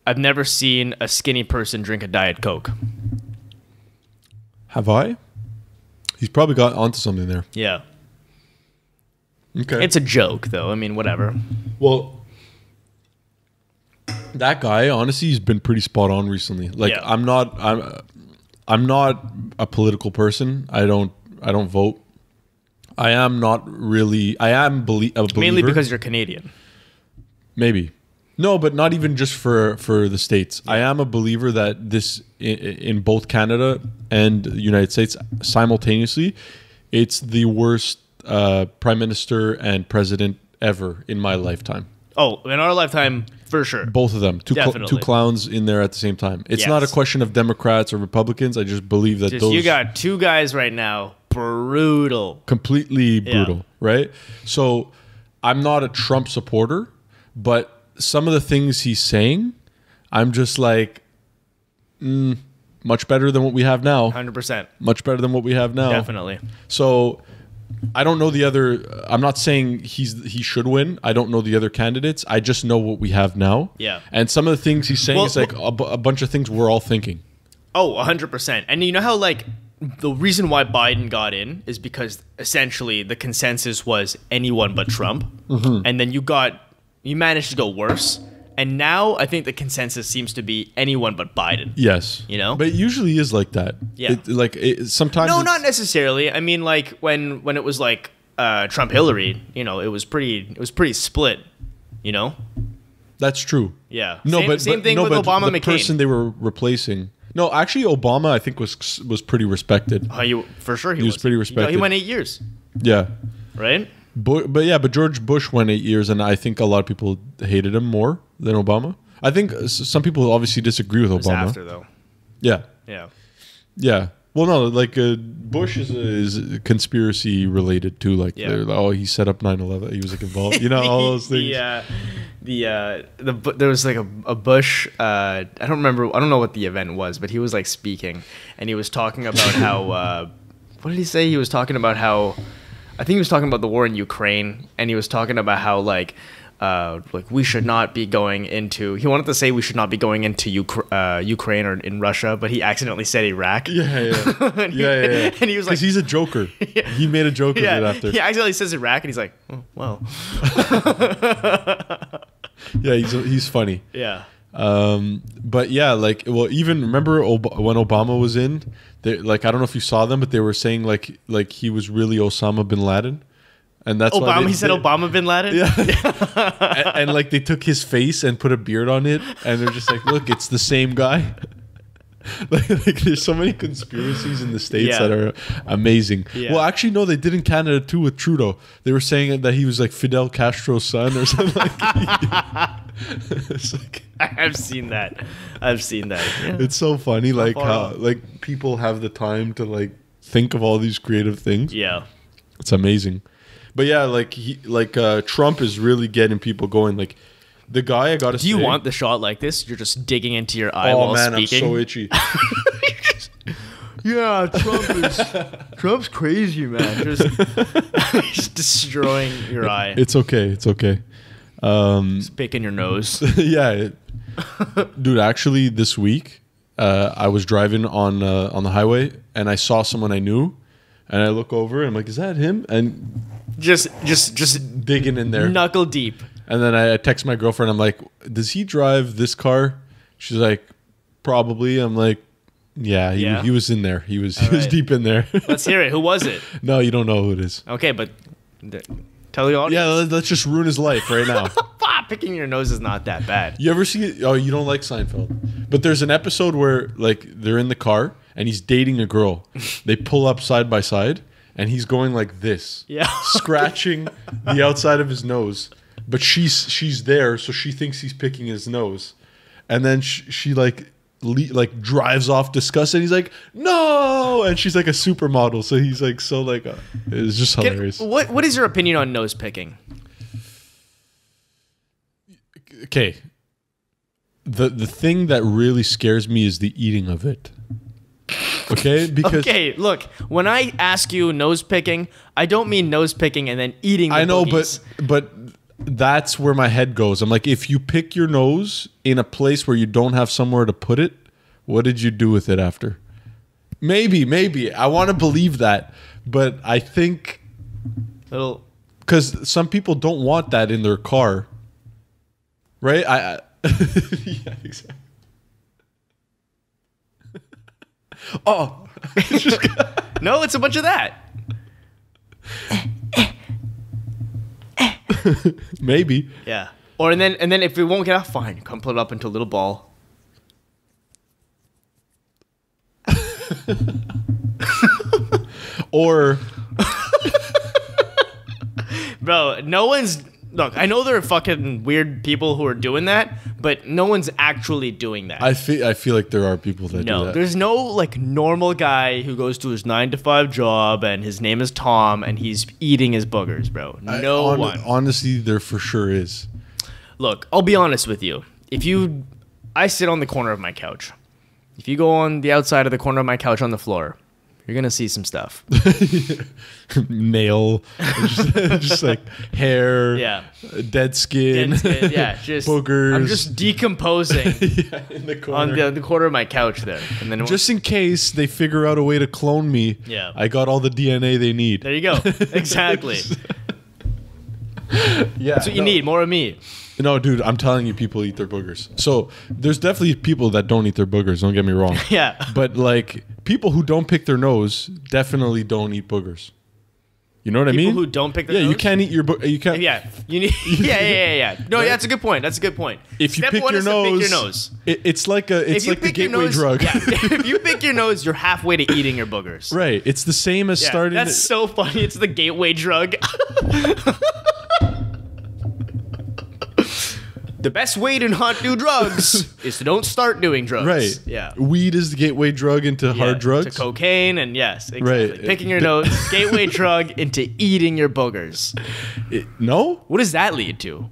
[SPEAKER 2] I've never seen a skinny person drink a Diet Coke.
[SPEAKER 1] Have I? He's probably got onto something there.
[SPEAKER 2] Yeah.
[SPEAKER 1] Okay.
[SPEAKER 2] It's a joke, though. I mean, whatever.
[SPEAKER 1] Well, that guy, honestly, he's been pretty spot on recently. Like,
[SPEAKER 2] Yeah.
[SPEAKER 1] I'm not a political person. I don't vote. I am not really. I am a believer.
[SPEAKER 2] Mainly because you're Canadian.
[SPEAKER 1] Maybe. No, but not even just for the States. I am a believer that this, in both Canada and the United States simultaneously, it's the worst prime minister and president ever in my lifetime.
[SPEAKER 2] Oh, in our lifetime, for sure.
[SPEAKER 1] Both of them. Two clowns in there at the same time. It's not a question of Democrats or Republicans. I just believe that
[SPEAKER 2] You got two guys right now brutal.
[SPEAKER 1] Completely brutal, right? So I'm not a Trump supporter, but some of the things he's saying, I'm just like, much better than what we have now.
[SPEAKER 2] 100%.
[SPEAKER 1] Much better than what we have now.
[SPEAKER 2] Definitely.
[SPEAKER 1] So I don't know the other. I'm not saying he should win. I don't know the other candidates. I just know what we have now.
[SPEAKER 2] Yeah.
[SPEAKER 1] And some of the things he's saying is like a bunch of things we're all thinking.
[SPEAKER 2] Oh, 100%. And you know how like the reason why Biden got in is because essentially the consensus was anyone but Trump. And then you managed to go worse. And now I think the consensus seems to be anyone but Biden.
[SPEAKER 1] Yes.
[SPEAKER 2] You know?
[SPEAKER 1] But it usually is like that.
[SPEAKER 2] Yeah.
[SPEAKER 1] Sometimes.
[SPEAKER 2] No, not necessarily. I mean, like when it was like Trump Hillary, you know, it was pretty split, you know?
[SPEAKER 1] That's true.
[SPEAKER 2] Yeah.
[SPEAKER 1] No,
[SPEAKER 2] same thing with Obama
[SPEAKER 1] the
[SPEAKER 2] McCain.
[SPEAKER 1] person they were replacing. No, actually Obama I think was pretty respected.
[SPEAKER 2] For sure he
[SPEAKER 1] was pretty respected.
[SPEAKER 2] He went 8 years.
[SPEAKER 1] Yeah.
[SPEAKER 2] Right?
[SPEAKER 1] But George Bush went 8 years, and I think a lot of people hated him more than Obama. I think some people obviously disagree with Obama.
[SPEAKER 2] After though.
[SPEAKER 1] Yeah.
[SPEAKER 2] Yeah.
[SPEAKER 1] Yeah. Well, no, like Bush is conspiracy related too. Like, he set up 9/11. He was like involved. You know, all those things.
[SPEAKER 2] There was like a Bush. I don't know what the event was, but he was like speaking, and he was talking about how. What did he say? He was talking about how. I think he was talking about the war in Ukraine, and he was talking about how like we should not be going into. He wanted to say we should not be going into Ukraine or in Russia, but he accidentally said Iraq.
[SPEAKER 1] Yeah. And
[SPEAKER 2] he was like,
[SPEAKER 1] because he's a joker. Yeah. He made a joke of it after.
[SPEAKER 2] He accidentally says Iraq, and he's like, oh, well.
[SPEAKER 1] Yeah, he's funny.
[SPEAKER 2] Yeah.
[SPEAKER 1] But yeah, like, well, even remember when Obama was in, like, I don't know if you saw them, but they were saying like he was really Osama bin Laden, and that's
[SPEAKER 2] Obama.
[SPEAKER 1] Why
[SPEAKER 2] he said Obama bin Laden.
[SPEAKER 1] Yeah, and like they took his face and put a beard on it, and they're just like, look, it's the same guy. like there's so many conspiracies in the States that are amazing. Yeah. Well, actually, no, they did in Canada too with Trudeau. They were saying that he was like Fidel Castro's son or something like that. It's like,
[SPEAKER 2] I've seen that. Yeah.
[SPEAKER 1] It's so funny, like how like people have the time to like think of all these creative things.
[SPEAKER 2] Yeah,
[SPEAKER 1] it's amazing. But yeah, Trump is really getting people going. Like the guy, I gotta say.
[SPEAKER 2] Do you want the shot like this? You're just digging into your eye while speaking.
[SPEAKER 1] Oh man, I'm so itchy.
[SPEAKER 2] Yeah, Trump's crazy, man. Just destroying your eye.
[SPEAKER 1] It's okay.
[SPEAKER 2] Just picking your nose.
[SPEAKER 1] Yeah, dude. Actually, this week, I was driving on the highway and I saw someone I knew, and I look over and I'm like, "Is that him?" And just
[SPEAKER 2] digging in there, knuckle deep.
[SPEAKER 1] And then I text my girlfriend. I'm like, "Does he drive this car?" She's like, "Probably." I'm like, "Yeah, he was in there. He was deep in there."
[SPEAKER 2] Let's hear it. Who was it?
[SPEAKER 1] No, you don't know who it is.
[SPEAKER 2] Okay, but tell the audience.
[SPEAKER 1] Yeah, let's just ruin his life right now.
[SPEAKER 2] Picking your nose is not that bad.
[SPEAKER 1] You ever see it? Oh, you don't like Seinfeld. But there's an episode where like they're in the car and he's dating a girl. They pull up side by side and he's going like this. Yeah. Scratching the outside of his nose. But she's there, so she thinks he's picking his nose. And then she like drives off disgusted. He's like, "No!" And she's like a supermodel, so he's like so like it's just hilarious.
[SPEAKER 2] What is your opinion on nose picking?
[SPEAKER 1] Okay. The thing that really scares me is the eating of it. Okay? Because
[SPEAKER 2] look, when I ask you nose picking, I don't mean nose picking and then eating the boogies.
[SPEAKER 1] but that's where my head goes. I'm like, if you pick your nose in a place where you don't have somewhere to put it, what did you do with it after? Maybe. I want to believe that, but I think because some people don't want that in their car, right? Yeah, exactly. Oh,
[SPEAKER 2] no, it's a bunch of that.
[SPEAKER 1] Maybe.
[SPEAKER 2] Yeah. Or and then if it won't get off, fine. Come put it up into a little ball.
[SPEAKER 1] Or
[SPEAKER 2] bro, no one's look, I know there are fucking weird people who are doing that, but no one's actually doing that.
[SPEAKER 1] I feel like there are people that do that.
[SPEAKER 2] There's no like normal guy who goes to his 9-to-5 job and his name is Tom and he's eating his boogers, bro. No one.
[SPEAKER 1] Honestly, there for sure is.
[SPEAKER 2] Look, I'll be honest with you. I sit on the corner of my couch. If you go on the outside of the corner of my couch on the floor, you're gonna see some stuff.
[SPEAKER 1] Nail, just like hair, dead skin,
[SPEAKER 2] just
[SPEAKER 1] boogers.
[SPEAKER 2] I'm just decomposing
[SPEAKER 1] in the corner.
[SPEAKER 2] on the corner of my couch there, and then
[SPEAKER 1] just in case they figure out a way to clone me, I got all the DNA they need.
[SPEAKER 2] There you go, exactly. That's what you need, more of me.
[SPEAKER 1] No, dude, I'm telling you, people eat their boogers. So there's definitely people that don't eat their boogers. Don't get me wrong.
[SPEAKER 2] Yeah.
[SPEAKER 1] But like people who don't pick their nose definitely don't eat boogers. You know what I mean?
[SPEAKER 2] People who don't pick their nose.
[SPEAKER 1] Yeah, you can't eat your you can't.
[SPEAKER 2] Yeah, you need. Yeah. No, that's a good point. That's a good point.
[SPEAKER 1] If you pick your nose, it's like the gateway drug.
[SPEAKER 2] Yeah. If you pick your nose, you're halfway to eating your boogers.
[SPEAKER 1] Right. It's the same as starting.
[SPEAKER 2] That's so funny. It's the gateway drug. The best way to not do drugs is to don't start doing drugs.
[SPEAKER 1] Right.
[SPEAKER 2] Yeah.
[SPEAKER 1] Weed is the gateway drug into hard drugs.
[SPEAKER 2] To cocaine and yes, exactly.
[SPEAKER 1] Right.
[SPEAKER 2] Picking your nose, gateway drug into eating your boogers.
[SPEAKER 1] No?
[SPEAKER 2] What does that lead to?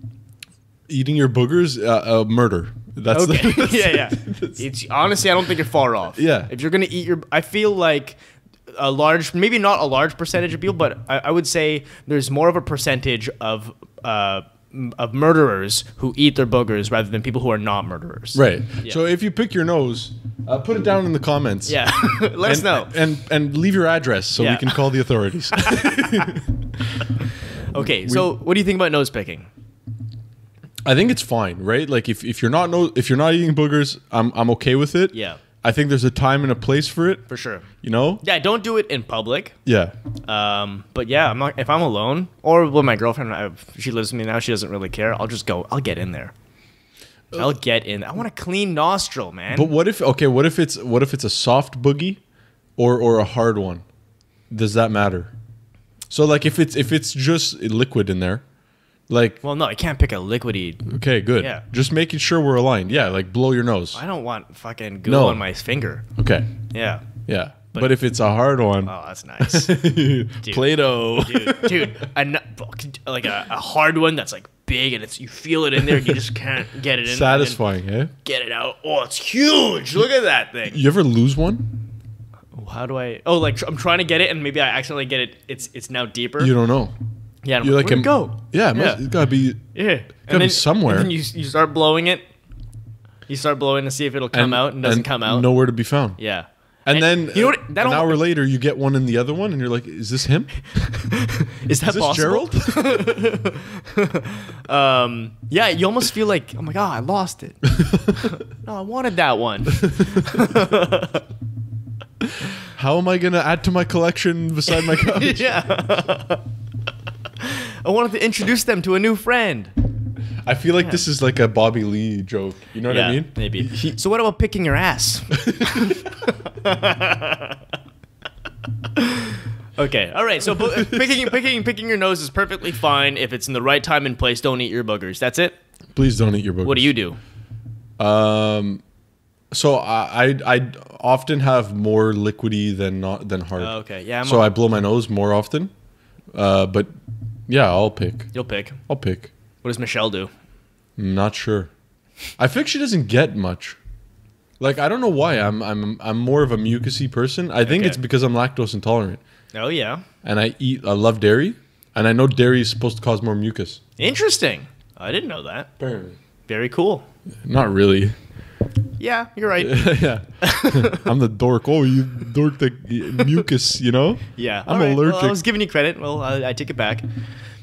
[SPEAKER 1] Eating your boogers? Murder. That's
[SPEAKER 2] okay.
[SPEAKER 1] Yeah.
[SPEAKER 2] It's honestly, I don't think you're far off.
[SPEAKER 1] Yeah.
[SPEAKER 2] If you're gonna eat I feel like maybe not a large percentage of people, but I would say there's more of a percentage of murderers who eat their boogers rather than people who are not murderers.
[SPEAKER 1] Right. Yeah. So if you pick your nose, put it down in the comments.
[SPEAKER 2] Yeah. Let us know.
[SPEAKER 1] And leave your address so we can call the authorities.
[SPEAKER 2] Okay. So what do you think about nose picking?
[SPEAKER 1] I think it's fine, right? Like if you're not eating boogers, I'm okay with it.
[SPEAKER 2] Yeah.
[SPEAKER 1] I think there's a time and a place for it.
[SPEAKER 2] For sure.
[SPEAKER 1] You know?
[SPEAKER 2] Yeah, don't do it in public.
[SPEAKER 1] Yeah.
[SPEAKER 2] But yeah, if I'm alone or with my girlfriend, she lives with me now, she doesn't really care. I'll I'll get in there. I'll get in. I want a clean nostril, man.
[SPEAKER 1] But what if it's a soft boogie or a hard one? Does that matter? So like if it's just liquid in there, like,
[SPEAKER 2] well, no, I can't pick a liquidy.
[SPEAKER 1] Okay, good.
[SPEAKER 2] Yeah.
[SPEAKER 1] Just making sure we're aligned. Yeah, like blow your nose.
[SPEAKER 2] I don't want fucking goo on my finger.
[SPEAKER 1] Okay.
[SPEAKER 2] Yeah.
[SPEAKER 1] Yeah. But if it's a hard one.
[SPEAKER 2] Oh, that's nice.
[SPEAKER 1] Play-Doh.
[SPEAKER 2] Dude, like a hard one that's like big and you feel it in there. You just can't get it in.
[SPEAKER 1] Satisfying, eh?
[SPEAKER 2] Get it out. Oh, it's huge. Look at that thing.
[SPEAKER 1] You ever lose one?
[SPEAKER 2] How do I? Oh, like I'm trying to get it and maybe I accidentally get it. It's now deeper.
[SPEAKER 1] You don't know.
[SPEAKER 2] Yeah, you're like, where'd it go?
[SPEAKER 1] Yeah, it's gotta be.
[SPEAKER 2] Yeah,
[SPEAKER 1] gotta be somewhere.
[SPEAKER 2] And then you start blowing it. You start blowing to see if it'll come out and doesn't come out.
[SPEAKER 1] Nowhere to be found.
[SPEAKER 2] Yeah.
[SPEAKER 1] And then
[SPEAKER 2] you know what,
[SPEAKER 1] an hour later, you get one in the other one, and you're like, "Is this him?
[SPEAKER 2] Is that possible?"
[SPEAKER 1] Gerald?
[SPEAKER 2] Yeah, you almost feel like, "Oh my god, I lost it." No, I wanted that one.
[SPEAKER 1] How am I gonna add to my collection beside my couch?
[SPEAKER 2] Yeah. I wanted to introduce them to a new friend.
[SPEAKER 1] I feel like this is like a Bobby Lee joke. You know what I mean?
[SPEAKER 2] Maybe. So what about picking your ass? Okay. All right. So picking your nose is perfectly fine if it's in the right time and place. Don't eat your boogers. That's it.
[SPEAKER 1] Please don't eat your boogers.
[SPEAKER 2] What do you do?
[SPEAKER 1] So I often have more liquidy than hard.
[SPEAKER 2] Okay. Yeah.
[SPEAKER 1] I blow my nose more often. But yeah, I'll pick.
[SPEAKER 2] You'll pick.
[SPEAKER 1] I'll pick.
[SPEAKER 2] What does Michelle do?
[SPEAKER 1] Not sure. I think she doesn't get much. Like I don't know why. I'm more of a mucusy person. I think it's because I'm lactose intolerant.
[SPEAKER 2] Oh yeah.
[SPEAKER 1] And I love dairy, and I know dairy is supposed to cause more mucus.
[SPEAKER 2] Interesting. I didn't know that.
[SPEAKER 1] Apparently.
[SPEAKER 2] Very cool.
[SPEAKER 1] Not really.
[SPEAKER 2] Yeah, you're right.
[SPEAKER 1] Yeah. I'm the dork. Oh, you dork the mucus, you know?
[SPEAKER 2] Yeah.
[SPEAKER 1] I'm allergic.
[SPEAKER 2] Well, I was giving you credit. Well, I take it back.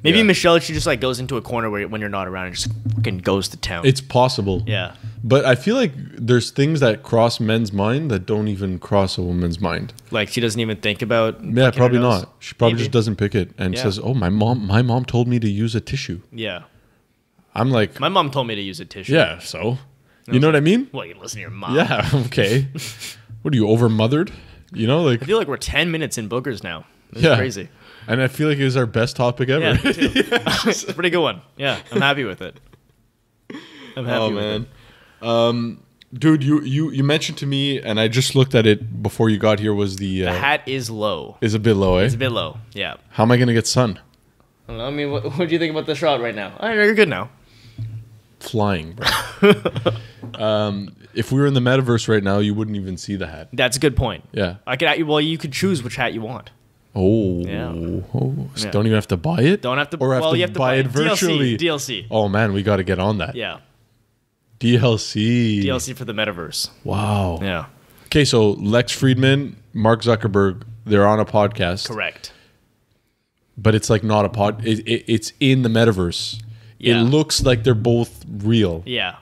[SPEAKER 2] Maybe Michelle, she just like goes into a corner when you're not around and just fucking goes to town.
[SPEAKER 1] It's possible.
[SPEAKER 2] Yeah.
[SPEAKER 1] But I feel like there's things that cross men's mind that don't even cross a woman's mind.
[SPEAKER 2] Like she doesn't even think about.
[SPEAKER 1] Yeah, probably not. She probably just doesn't pick it and says, "Oh, my mom told me to use a tissue."
[SPEAKER 2] Yeah.
[SPEAKER 1] I'm like,
[SPEAKER 2] my mom told me to use a tissue.
[SPEAKER 1] Yeah, so you know what I mean?
[SPEAKER 2] Well, you listen to your mom.
[SPEAKER 1] Yeah, okay. What are you, over mothered? You know, like
[SPEAKER 2] I feel like we're 10 minutes in boogers now. This is crazy.
[SPEAKER 1] And I feel like it was our best topic ever.
[SPEAKER 2] Yeah, me too. It's a pretty good one. Yeah, I'm happy with it. I'm happy with it.
[SPEAKER 1] Dude, you mentioned to me, and I just looked at it before you got here, was the
[SPEAKER 2] hat is low.
[SPEAKER 1] Is a bit low, eh?
[SPEAKER 2] It's a bit low, yeah.
[SPEAKER 1] How am I going to get sun?
[SPEAKER 2] I don't know. I mean, what do you think about the shot right now? I know you're good now.
[SPEAKER 1] Flying, bro. If we were in the metaverse right now, you wouldn't even see the hat.
[SPEAKER 2] That's a good point.
[SPEAKER 1] Yeah.
[SPEAKER 2] Well, you could choose which hat you want.
[SPEAKER 1] Oh.
[SPEAKER 2] Yeah.
[SPEAKER 1] So don't even have to buy it?
[SPEAKER 2] Don't have to.
[SPEAKER 1] Or
[SPEAKER 2] you have to buy
[SPEAKER 1] it virtually.
[SPEAKER 2] DLC.
[SPEAKER 1] Oh, man, we got to get on that.
[SPEAKER 2] Yeah.
[SPEAKER 1] DLC
[SPEAKER 2] for the metaverse.
[SPEAKER 1] Wow.
[SPEAKER 2] Yeah.
[SPEAKER 1] Okay, so Lex Friedman, Mark Zuckerberg, they're on a podcast.
[SPEAKER 2] Correct.
[SPEAKER 1] But it's like not a pod. It's in the metaverse.
[SPEAKER 2] Yeah.
[SPEAKER 1] It looks like they're both real.
[SPEAKER 2] Yeah.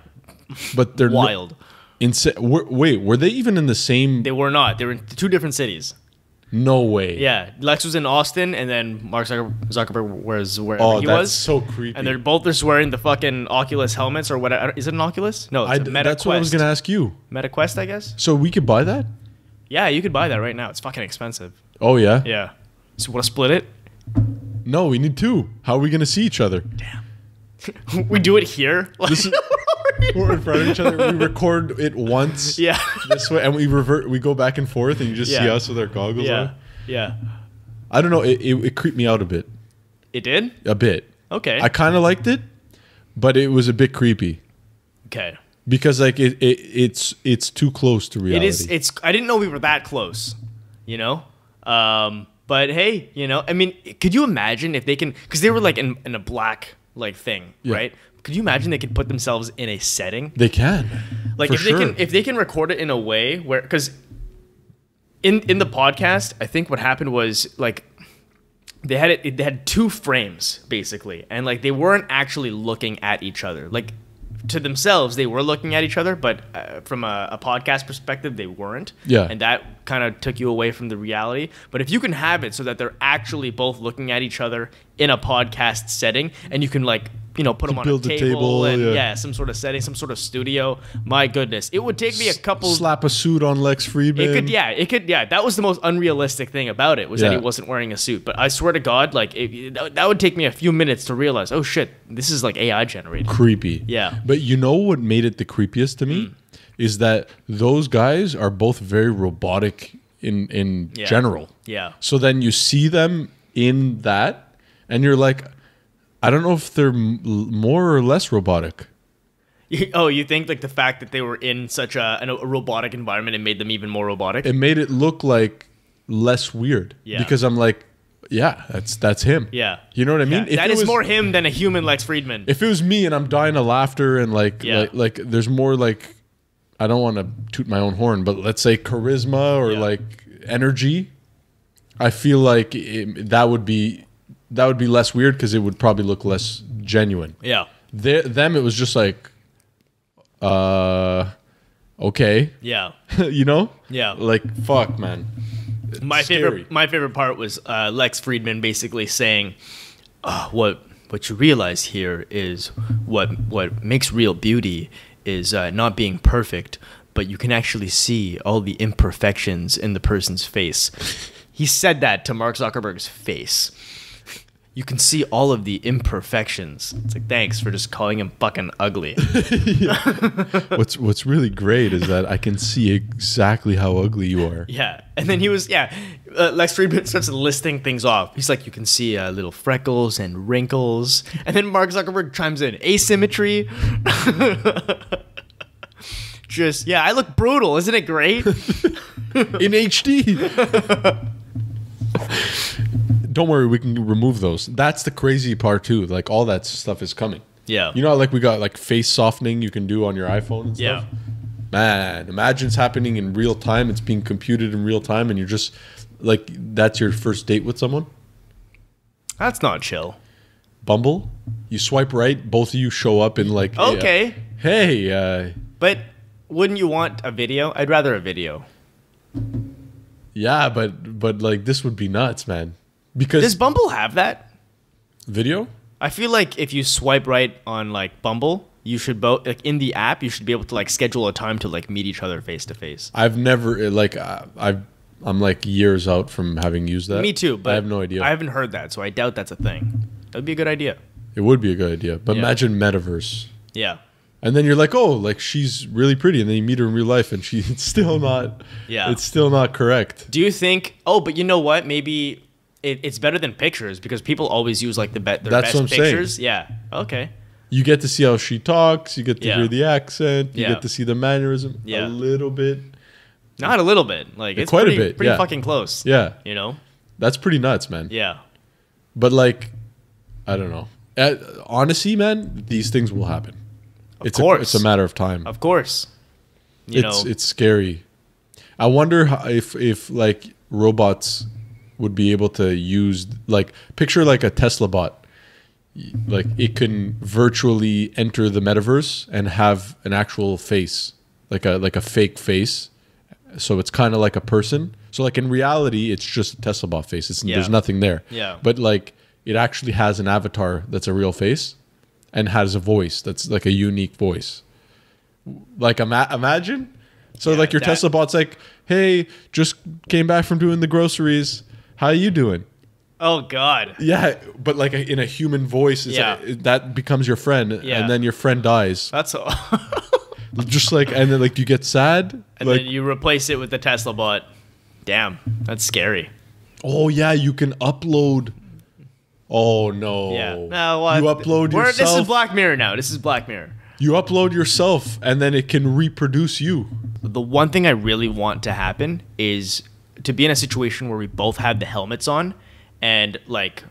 [SPEAKER 1] But they're
[SPEAKER 2] wild.
[SPEAKER 1] Wait, were they even in the same?
[SPEAKER 2] They were not. They were in 2 different cities.
[SPEAKER 1] No way.
[SPEAKER 2] Yeah, Lex was in Austin, and then Mark Zuckerberg was wherever he was.
[SPEAKER 1] Oh, that's so creepy.
[SPEAKER 2] And they're both just wearing the fucking Oculus helmets or whatever. Is it an Oculus? No, it's a Meta
[SPEAKER 1] that's
[SPEAKER 2] Quest.
[SPEAKER 1] what I was going to ask you.
[SPEAKER 2] Meta Quest, I guess?
[SPEAKER 1] So we could buy that?
[SPEAKER 2] Yeah, you could buy that right now. It's fucking expensive.
[SPEAKER 1] Oh, yeah?
[SPEAKER 2] Yeah. So want to split it?
[SPEAKER 1] No, we need 2. How are we going to see each other?
[SPEAKER 2] Damn. We do it here?
[SPEAKER 1] We're in front of each other. We record it once.
[SPEAKER 2] Yeah.
[SPEAKER 1] This way, and we go back and forth, and you just see us with our goggles on.
[SPEAKER 2] Yeah.
[SPEAKER 1] I don't know. It creeped me out a bit.
[SPEAKER 2] It did?
[SPEAKER 1] A bit.
[SPEAKER 2] Okay.
[SPEAKER 1] I kind of liked it, but it was a bit creepy.
[SPEAKER 2] Okay.
[SPEAKER 1] Because like it's too close to reality.
[SPEAKER 2] It is. It's. I didn't know we were that close. You know. But hey, you know. I mean, could you imagine if they can? Because they were like in a black like thing, right? Could you imagine they could put themselves in a setting?
[SPEAKER 1] They can.
[SPEAKER 2] Like if they can record it in a way where, because in the podcast, I think what happened was like they had 2 frames basically, and like they weren't actually looking at each other. Like to themselves, they were looking at each other, but from a podcast perspective, they weren't.
[SPEAKER 1] Yeah.
[SPEAKER 2] And that kind of took you away from the reality. But if you can have it so that they're actually both looking at each other in a podcast setting, and you can like, you know, put them on a table and some sort of setting, some sort of studio. My goodness, it would take me a couple.
[SPEAKER 1] Slap a suit on Lex Friedman.
[SPEAKER 2] It could. That was the most unrealistic thing about it, was that he wasn't wearing a suit. But I swear to God, like that would take me a few minutes to realize, oh shit, this is like AI generated.
[SPEAKER 1] Creepy.
[SPEAKER 2] Yeah.
[SPEAKER 1] But you know what made it the creepiest to me is that those guys are both very robotic in general.
[SPEAKER 2] Yeah.
[SPEAKER 1] So then you see them in that, and you're like, I don't know if they're more or less robotic.
[SPEAKER 2] You think like the fact that they were in such a robotic environment, it made them even more robotic?
[SPEAKER 1] It made it look like less weird. Yeah. Because I'm like, yeah, that's him.
[SPEAKER 2] Yeah.
[SPEAKER 1] You know what I mean?
[SPEAKER 2] Yeah. That is more him than a human Lex Friedman.
[SPEAKER 1] If it was me and I'm dying of laughter and like there's more like, I don't want to toot my own horn, but let's say charisma or like energy, I feel like that would be less weird because it would probably look less genuine.
[SPEAKER 2] Yeah.
[SPEAKER 1] Them, it was just like, okay.
[SPEAKER 2] Yeah.
[SPEAKER 1] You know?
[SPEAKER 2] Yeah.
[SPEAKER 1] Like, fuck, man.
[SPEAKER 2] My favorite part was Lex Friedman basically saying, what you realize here is what makes real beauty is not being perfect, but you can actually see all the imperfections in the person's face. He said that to Mark Zuckerberg's face. You can see all of the imperfections. It's like, thanks for just calling him fucking ugly.
[SPEAKER 1] What's really great is that I can see exactly how ugly you are.
[SPEAKER 2] Yeah. And then he was, Lex Friedman starts listing things off. He's like, you can see little freckles and wrinkles. And then Mark Zuckerberg chimes in, asymmetry. Just, I look brutal. Isn't it great?
[SPEAKER 1] In HD. Don't worry, we can remove those. That's the crazy part too. Like all that stuff is coming.
[SPEAKER 2] Yeah.
[SPEAKER 1] You know, like we got like face softening you can do on your iPhone and stuff.
[SPEAKER 2] Yeah.
[SPEAKER 1] Man, imagine it's happening in real time. It's being computed in real time, and you're just like, that's your first date with someone.
[SPEAKER 2] That's not chill.
[SPEAKER 1] Bumble, you swipe right, both of you show up in like,
[SPEAKER 2] okay.
[SPEAKER 1] Hey.
[SPEAKER 2] But wouldn't you want a video? I'd rather a video.
[SPEAKER 1] Yeah, but like this would be nuts, man. Because
[SPEAKER 2] does Bumble have that
[SPEAKER 1] video?
[SPEAKER 2] I feel like if you swipe right on like Bumble, you should both like in the app. You should be able to like schedule a time to like meet each other face to face.
[SPEAKER 1] I've never I'm like years out from having used that.
[SPEAKER 2] Me too, but
[SPEAKER 1] I have no idea.
[SPEAKER 2] I haven't heard that, so I doubt that's a thing. That'd be a good idea.
[SPEAKER 1] It would be a good idea, but
[SPEAKER 2] Yeah.
[SPEAKER 1] imagine metaverse.
[SPEAKER 2] Yeah.
[SPEAKER 1] And then you're like, oh, like she's really pretty, and then you meet her in real life, and she's still not.
[SPEAKER 2] Yeah.
[SPEAKER 1] It's still not correct.
[SPEAKER 2] Do you think? Oh, but you know what? Maybe it's better than pictures because people always use like their
[SPEAKER 1] That's
[SPEAKER 2] best
[SPEAKER 1] what I'm saying.
[SPEAKER 2] pictures. Yeah. Okay.
[SPEAKER 1] You get to see how she talks. You get to
[SPEAKER 2] Yeah.
[SPEAKER 1] hear the accent. You
[SPEAKER 2] Yeah.
[SPEAKER 1] get to see the mannerism
[SPEAKER 2] Yeah.
[SPEAKER 1] a little bit.
[SPEAKER 2] Not a little bit. Like it's
[SPEAKER 1] quite a
[SPEAKER 2] pretty,
[SPEAKER 1] bit,
[SPEAKER 2] pretty
[SPEAKER 1] yeah.
[SPEAKER 2] fucking close.
[SPEAKER 1] Yeah,
[SPEAKER 2] You know.
[SPEAKER 1] that's pretty nuts, man.
[SPEAKER 2] Yeah.
[SPEAKER 1] But like, I don't know. Honestly, man, these things will happen.
[SPEAKER 2] Of course.
[SPEAKER 1] It's a matter of time.
[SPEAKER 2] Of course. You know.
[SPEAKER 1] It's scary. I wonder if like robots would be able to use, like, picture like a Tesla bot. Like it can virtually enter the metaverse and have an actual face, like a fake face. So it's kind of like a person. So like in reality, it's just a Tesla bot face. There's nothing there.
[SPEAKER 2] Yeah.
[SPEAKER 1] But like it actually has an avatar that's a real face and has a voice that's like a unique voice. Like imagine. So like your Tesla bot's like, hey, just came back from doing the groceries. How you doing?
[SPEAKER 2] Oh God.
[SPEAKER 1] Yeah, but like in a human voice, that becomes your friend,
[SPEAKER 2] Yeah.
[SPEAKER 1] and then your friend dies.
[SPEAKER 2] That's all.
[SPEAKER 1] Just like, and then like you get sad.
[SPEAKER 2] And
[SPEAKER 1] like,
[SPEAKER 2] then you replace it with the Tesla bot. Damn, that's scary.
[SPEAKER 1] oh yeah, you can upload. Oh no.
[SPEAKER 2] Yeah. No, what?
[SPEAKER 1] You upload yourself.
[SPEAKER 2] This is Black Mirror now. This is Black Mirror.
[SPEAKER 1] You upload yourself, and then it can reproduce you.
[SPEAKER 2] The one thing I really want to happen is to be in a situation where we both have the helmets on, and like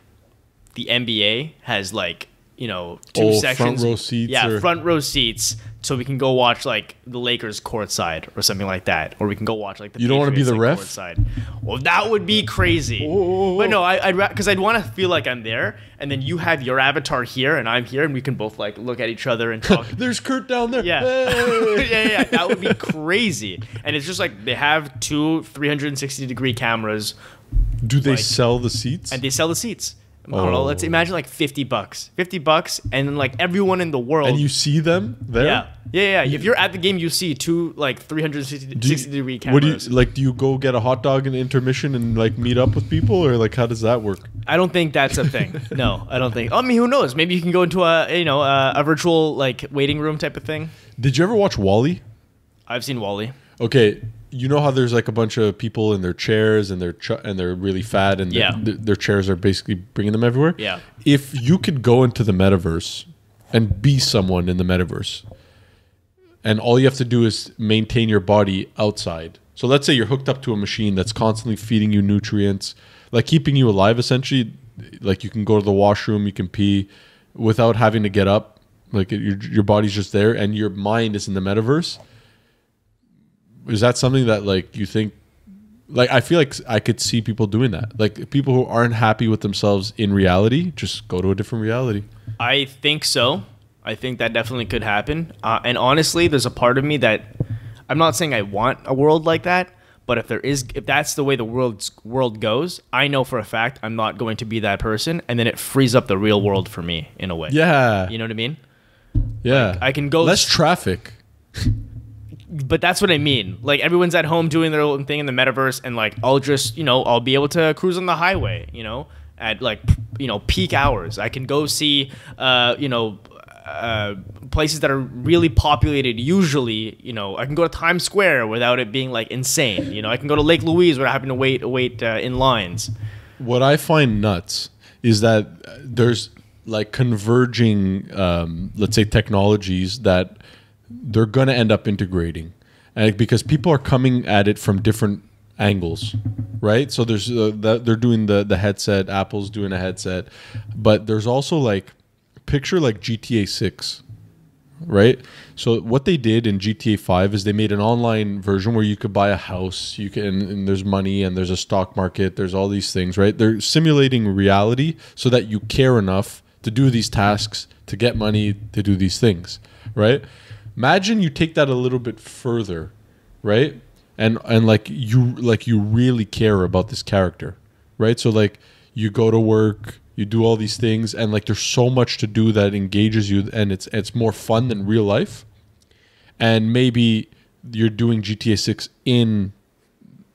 [SPEAKER 2] the NBA has like, you know, two sections.
[SPEAKER 1] Front row seats.
[SPEAKER 2] Yeah, front row seats, so we can go watch like the Lakers courtside or something like that, or we can go watch like the.
[SPEAKER 1] You don't wanna be
[SPEAKER 2] Patriots,
[SPEAKER 1] the
[SPEAKER 2] like,
[SPEAKER 1] ref?
[SPEAKER 2] Courtside. Well, that would be crazy. But no, because I'd want to feel like I'm there, and then you have your avatar here, and I'm here, and we can both like look at each other and talk.
[SPEAKER 1] There's Kurt down there.
[SPEAKER 2] Yeah.
[SPEAKER 1] Hey.
[SPEAKER 2] yeah, that would be crazy. And it's just like they have two 360-degree cameras,
[SPEAKER 1] Do they
[SPEAKER 2] Like-
[SPEAKER 1] sell the seats?
[SPEAKER 2] and they sell the seats. I don't know. Let's imagine like $50, $50, and then like everyone in the world.
[SPEAKER 1] And you see them there?
[SPEAKER 2] Yeah. If you're at the game, you see two like 360-degree
[SPEAKER 1] What
[SPEAKER 2] cameras.
[SPEAKER 1] do you go get a hot dog in intermission and like meet up with people, or like how does that work?
[SPEAKER 2] I don't think that's a thing. No, I don't think. I mean, who knows? Maybe you can go into a virtual like waiting room type of thing.
[SPEAKER 1] Did you ever watch Wall-E?
[SPEAKER 2] I've seen Wall-E.
[SPEAKER 1] Okay, you know how there's like a bunch of people in their chairs and they're really fat and
[SPEAKER 2] Yeah.
[SPEAKER 1] their chairs are basically bringing them everywhere.
[SPEAKER 2] Yeah.
[SPEAKER 1] If you could go into the metaverse and be someone in the metaverse, and all you have to do is maintain your body outside. So let's say you're hooked up to a machine that's constantly feeding you nutrients, like keeping you alive essentially. Like you can go to the washroom, you can pee without having to get up. Like your body's just there and your mind is in the metaverse. Is that something that like you think, like I feel like I could see people doing that, like people who aren't happy with themselves in reality just go to a different reality.
[SPEAKER 2] I think so. I think that definitely could happen. And honestly, there's a part of me that I'm not saying I want a world like that, but if that's the way the world goes, I know for a fact I'm not going to be that person, and then it frees up the real world for me in a way.
[SPEAKER 1] Yeah,
[SPEAKER 2] You know what I mean?
[SPEAKER 1] yeah.
[SPEAKER 2] I can go
[SPEAKER 1] less traffic.
[SPEAKER 2] But that's what I mean. Like everyone's at home doing their own thing in the metaverse, and like I'll just, I'll be able to cruise on the highway, at like, peak hours. I can go see, places that are really populated. Usually, I can go to Times Square without it being like insane. I can go to Lake Louise without having to wait in lines.
[SPEAKER 1] What I find nuts is that there's like converging, let's say, technologies that they're going to end up integrating, and because people are coming at it from different angles, right? So there's they're doing the headset, Apple's doing a headset, but there's also like picture like GTA 6, right? So what they did in GTA 5 is they made an online version where you could buy a house, and there's money and there's a stock market, there's all these things, right? They're simulating reality so that you care enough to do these tasks, to get money, to do these things, right? Imagine you take that a little bit further, right? And like you really care about this character, right? So like you go to work, you do all these things, and like there's so much to do that engages you, and it's more fun than real life. And maybe you're doing GTA 6 in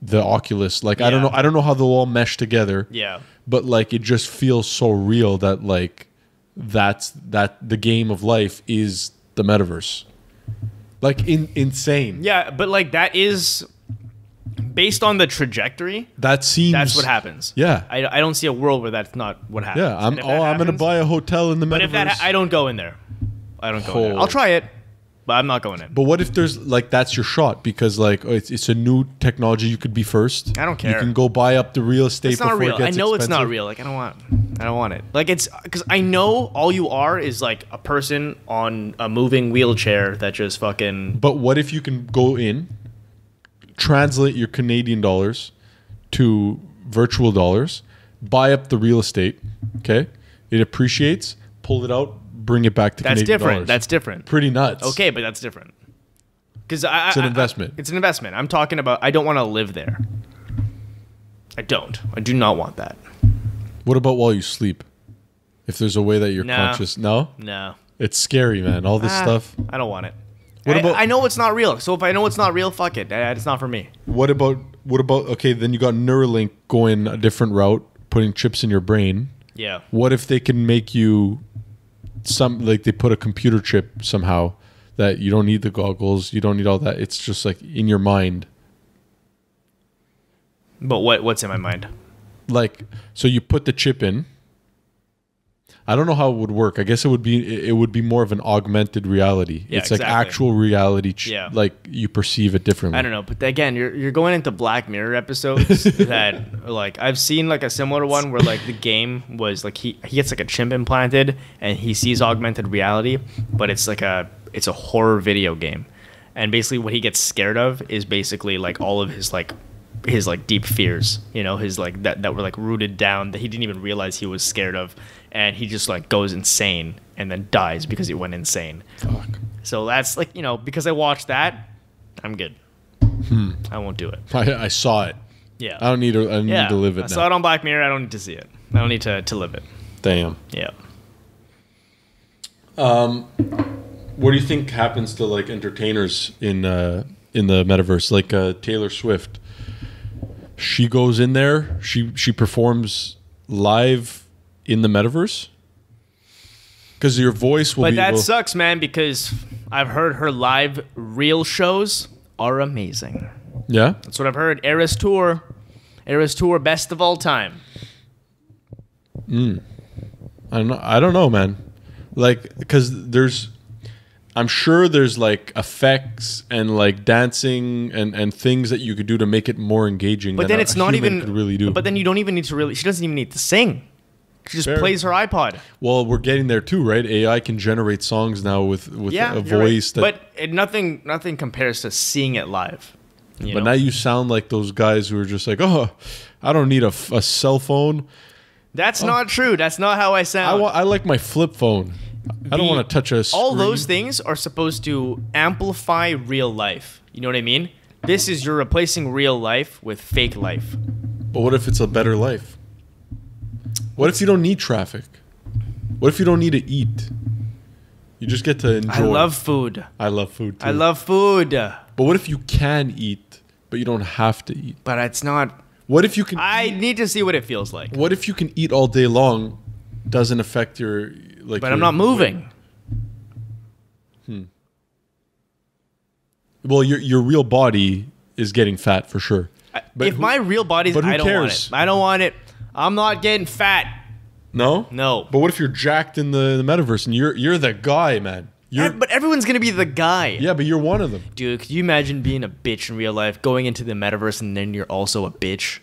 [SPEAKER 1] the Oculus. Like
[SPEAKER 2] Yeah.
[SPEAKER 1] I don't know how they'll all mesh together.
[SPEAKER 2] Yeah.
[SPEAKER 1] But like it just feels so real that like that the game of life is the metaverse. Like insane.
[SPEAKER 2] Yeah, but like that is based on the trajectory.
[SPEAKER 1] That seems
[SPEAKER 2] That's what happens.
[SPEAKER 1] Yeah.
[SPEAKER 2] I don't see a world where that's not what happens.
[SPEAKER 1] Yeah, I'm
[SPEAKER 2] And if that
[SPEAKER 1] I'm going to
[SPEAKER 2] happens-
[SPEAKER 1] buy a hotel in the
[SPEAKER 2] But
[SPEAKER 1] metaverse.
[SPEAKER 2] if that, I don't go in there. I don't go in there. I'll try it, but I'm not going in.
[SPEAKER 1] But what if there's like that's your shot because like it's a new technology, you could be first.
[SPEAKER 2] I don't care.
[SPEAKER 1] You can go buy up the real estate
[SPEAKER 2] It's not
[SPEAKER 1] before
[SPEAKER 2] real.
[SPEAKER 1] it gets
[SPEAKER 2] I know it's not
[SPEAKER 1] expensive.
[SPEAKER 2] real. Like I don't want it. Like it's because I know all you are is like a person on a moving wheelchair that just fucking.
[SPEAKER 1] But what if you can go in, translate your Canadian dollars to virtual dollars, buy up the real estate, okay? It appreciates, pull it out, bring it back to
[SPEAKER 2] That's
[SPEAKER 1] Canadian
[SPEAKER 2] different.
[SPEAKER 1] dollars.
[SPEAKER 2] That's different.
[SPEAKER 1] Pretty nuts.
[SPEAKER 2] Okay, but that's different. Because
[SPEAKER 1] It's an investment.
[SPEAKER 2] It's an investment. I'm talking about. I don't want to live there. I don't. I do not want that.
[SPEAKER 1] What about while you sleep? If there's a way that you're
[SPEAKER 2] Nah.
[SPEAKER 1] conscious. No?
[SPEAKER 2] No.
[SPEAKER 1] It's scary, man. All this stuff.
[SPEAKER 2] I don't want it.
[SPEAKER 1] What about-
[SPEAKER 2] I know it's not real. So if I know it's not real, fuck it. It's not for me.
[SPEAKER 1] What about okay, then you got Neuralink going a different route, putting chips in your brain.
[SPEAKER 2] Yeah.
[SPEAKER 1] What if they can make you like they put a computer chip somehow that you don't need the goggles, you don't need all that. It's just like in your mind.
[SPEAKER 2] But what's in my mind?
[SPEAKER 1] Like so you put the chip in. I don't know how it would work. I guess it would be more of an augmented reality.
[SPEAKER 2] Yeah,
[SPEAKER 1] it's like
[SPEAKER 2] exactly.
[SPEAKER 1] actual reality
[SPEAKER 2] Yeah.
[SPEAKER 1] like you perceive it differently.
[SPEAKER 2] I don't know, but again, you're going into Black Mirror episodes that like I've seen like a similar one where like the game was like he gets like a chip implanted and he sees augmented reality, but it's a horror video game, and basically what he gets scared of is basically like all of his deep fears, his like that were like rooted down that he didn't even realize he was scared of, and he just like goes insane and then dies because he went insane.
[SPEAKER 1] Fuck.
[SPEAKER 2] So that's like, because I watched that, I'm good. I won't do it.
[SPEAKER 1] I saw it.
[SPEAKER 2] Yeah.
[SPEAKER 1] I don't need to need to live it
[SPEAKER 2] I
[SPEAKER 1] now.
[SPEAKER 2] saw it on Black Mirror. I don't need to see it. I don't need to live it.
[SPEAKER 1] Damn.
[SPEAKER 2] Yeah.
[SPEAKER 1] What do you think happens to like entertainers in the metaverse? Like Taylor Swift, she goes in there. She performs live in the metaverse because your voice will.
[SPEAKER 2] But
[SPEAKER 1] be
[SPEAKER 2] that
[SPEAKER 1] able-
[SPEAKER 2] sucks, man, because I've heard her live real shows are amazing.
[SPEAKER 1] Yeah.
[SPEAKER 2] That's what I've heard. Eras Tour, best of all time.
[SPEAKER 1] I don't know, man. Like, because I'm sure there's like effects and like dancing and things that you could do to make it more engaging.
[SPEAKER 2] But
[SPEAKER 1] than
[SPEAKER 2] then
[SPEAKER 1] a
[SPEAKER 2] it's not
[SPEAKER 1] human
[SPEAKER 2] even.
[SPEAKER 1] could really do.
[SPEAKER 2] But then you don't even need to really. She doesn't even need to sing. She just
[SPEAKER 1] Fair.
[SPEAKER 2] plays her iPod.
[SPEAKER 1] Well, we're getting there too, right? AI can generate songs now with a
[SPEAKER 2] You're
[SPEAKER 1] voice
[SPEAKER 2] right.
[SPEAKER 1] that.
[SPEAKER 2] But nothing compares to seeing it live.
[SPEAKER 1] But now you sound like those guys who are just like, oh, I don't need a cell phone.
[SPEAKER 2] That's not true. That's not how I sound.
[SPEAKER 1] I like my flip phone. I don't want to touch a screen.
[SPEAKER 2] All those things are supposed to amplify real life. You know what I mean? This is you're replacing real life with fake life.
[SPEAKER 1] But what if it's a better life? What if you don't need traffic? What if you don't need to eat? You just get to enjoy.
[SPEAKER 2] I love food.
[SPEAKER 1] I love food too.
[SPEAKER 2] I love food.
[SPEAKER 1] But what if you can eat, but you don't have to eat?
[SPEAKER 2] But it's not.
[SPEAKER 1] What if you can?
[SPEAKER 2] I need to see what it feels like.
[SPEAKER 1] What if you can eat all day long? Doesn't affect your like.
[SPEAKER 2] But I'm not moving.
[SPEAKER 1] Well, your real body is getting fat for sure. But
[SPEAKER 2] If my real body's,
[SPEAKER 1] but who
[SPEAKER 2] I don't want
[SPEAKER 1] cares?
[SPEAKER 2] it. I don't want it. I'm not getting fat.
[SPEAKER 1] No,
[SPEAKER 2] No.
[SPEAKER 1] But what if you're jacked in the metaverse and you're the guy, man?
[SPEAKER 2] But everyone's gonna be the guy.
[SPEAKER 1] Yeah, but you're one of them.
[SPEAKER 2] Dude, could you imagine being a bitch in real life, going into the metaverse, and then you're also a bitch?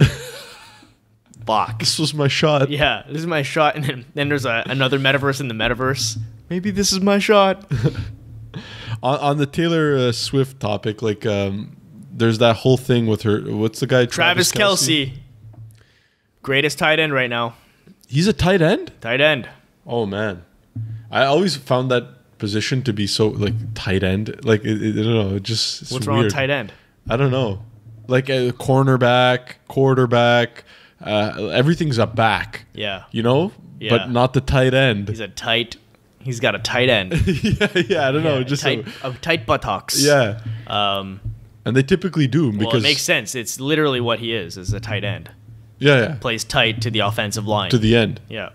[SPEAKER 2] Fuck.
[SPEAKER 1] This was my shot.
[SPEAKER 2] Yeah, this is my shot, and then there's another metaverse in the metaverse. Maybe this is my shot.
[SPEAKER 1] On the Taylor Swift topic, like there's that whole thing with her. What's the guy?
[SPEAKER 2] Travis Kelce. Greatest tight end right now.
[SPEAKER 1] He's a tight end.
[SPEAKER 2] Tight end.
[SPEAKER 1] Oh man, I always found that position to be so like tight end. Like I don't know, it just it's
[SPEAKER 2] What's
[SPEAKER 1] weird.
[SPEAKER 2] wrong with tight end?
[SPEAKER 1] I don't know. Like a cornerback, quarterback, everything's a back.
[SPEAKER 2] Yeah.
[SPEAKER 1] You know,
[SPEAKER 2] Yeah.
[SPEAKER 1] but not the tight end.
[SPEAKER 2] He's got a tight end.
[SPEAKER 1] yeah, I don't know. Just
[SPEAKER 2] tight buttocks.
[SPEAKER 1] yeah. And they typically do because
[SPEAKER 2] Well, it makes sense. It's literally what he is a tight end.
[SPEAKER 1] yeah,
[SPEAKER 2] Plays tight to the offensive line.
[SPEAKER 1] to the end.
[SPEAKER 2] Yeah.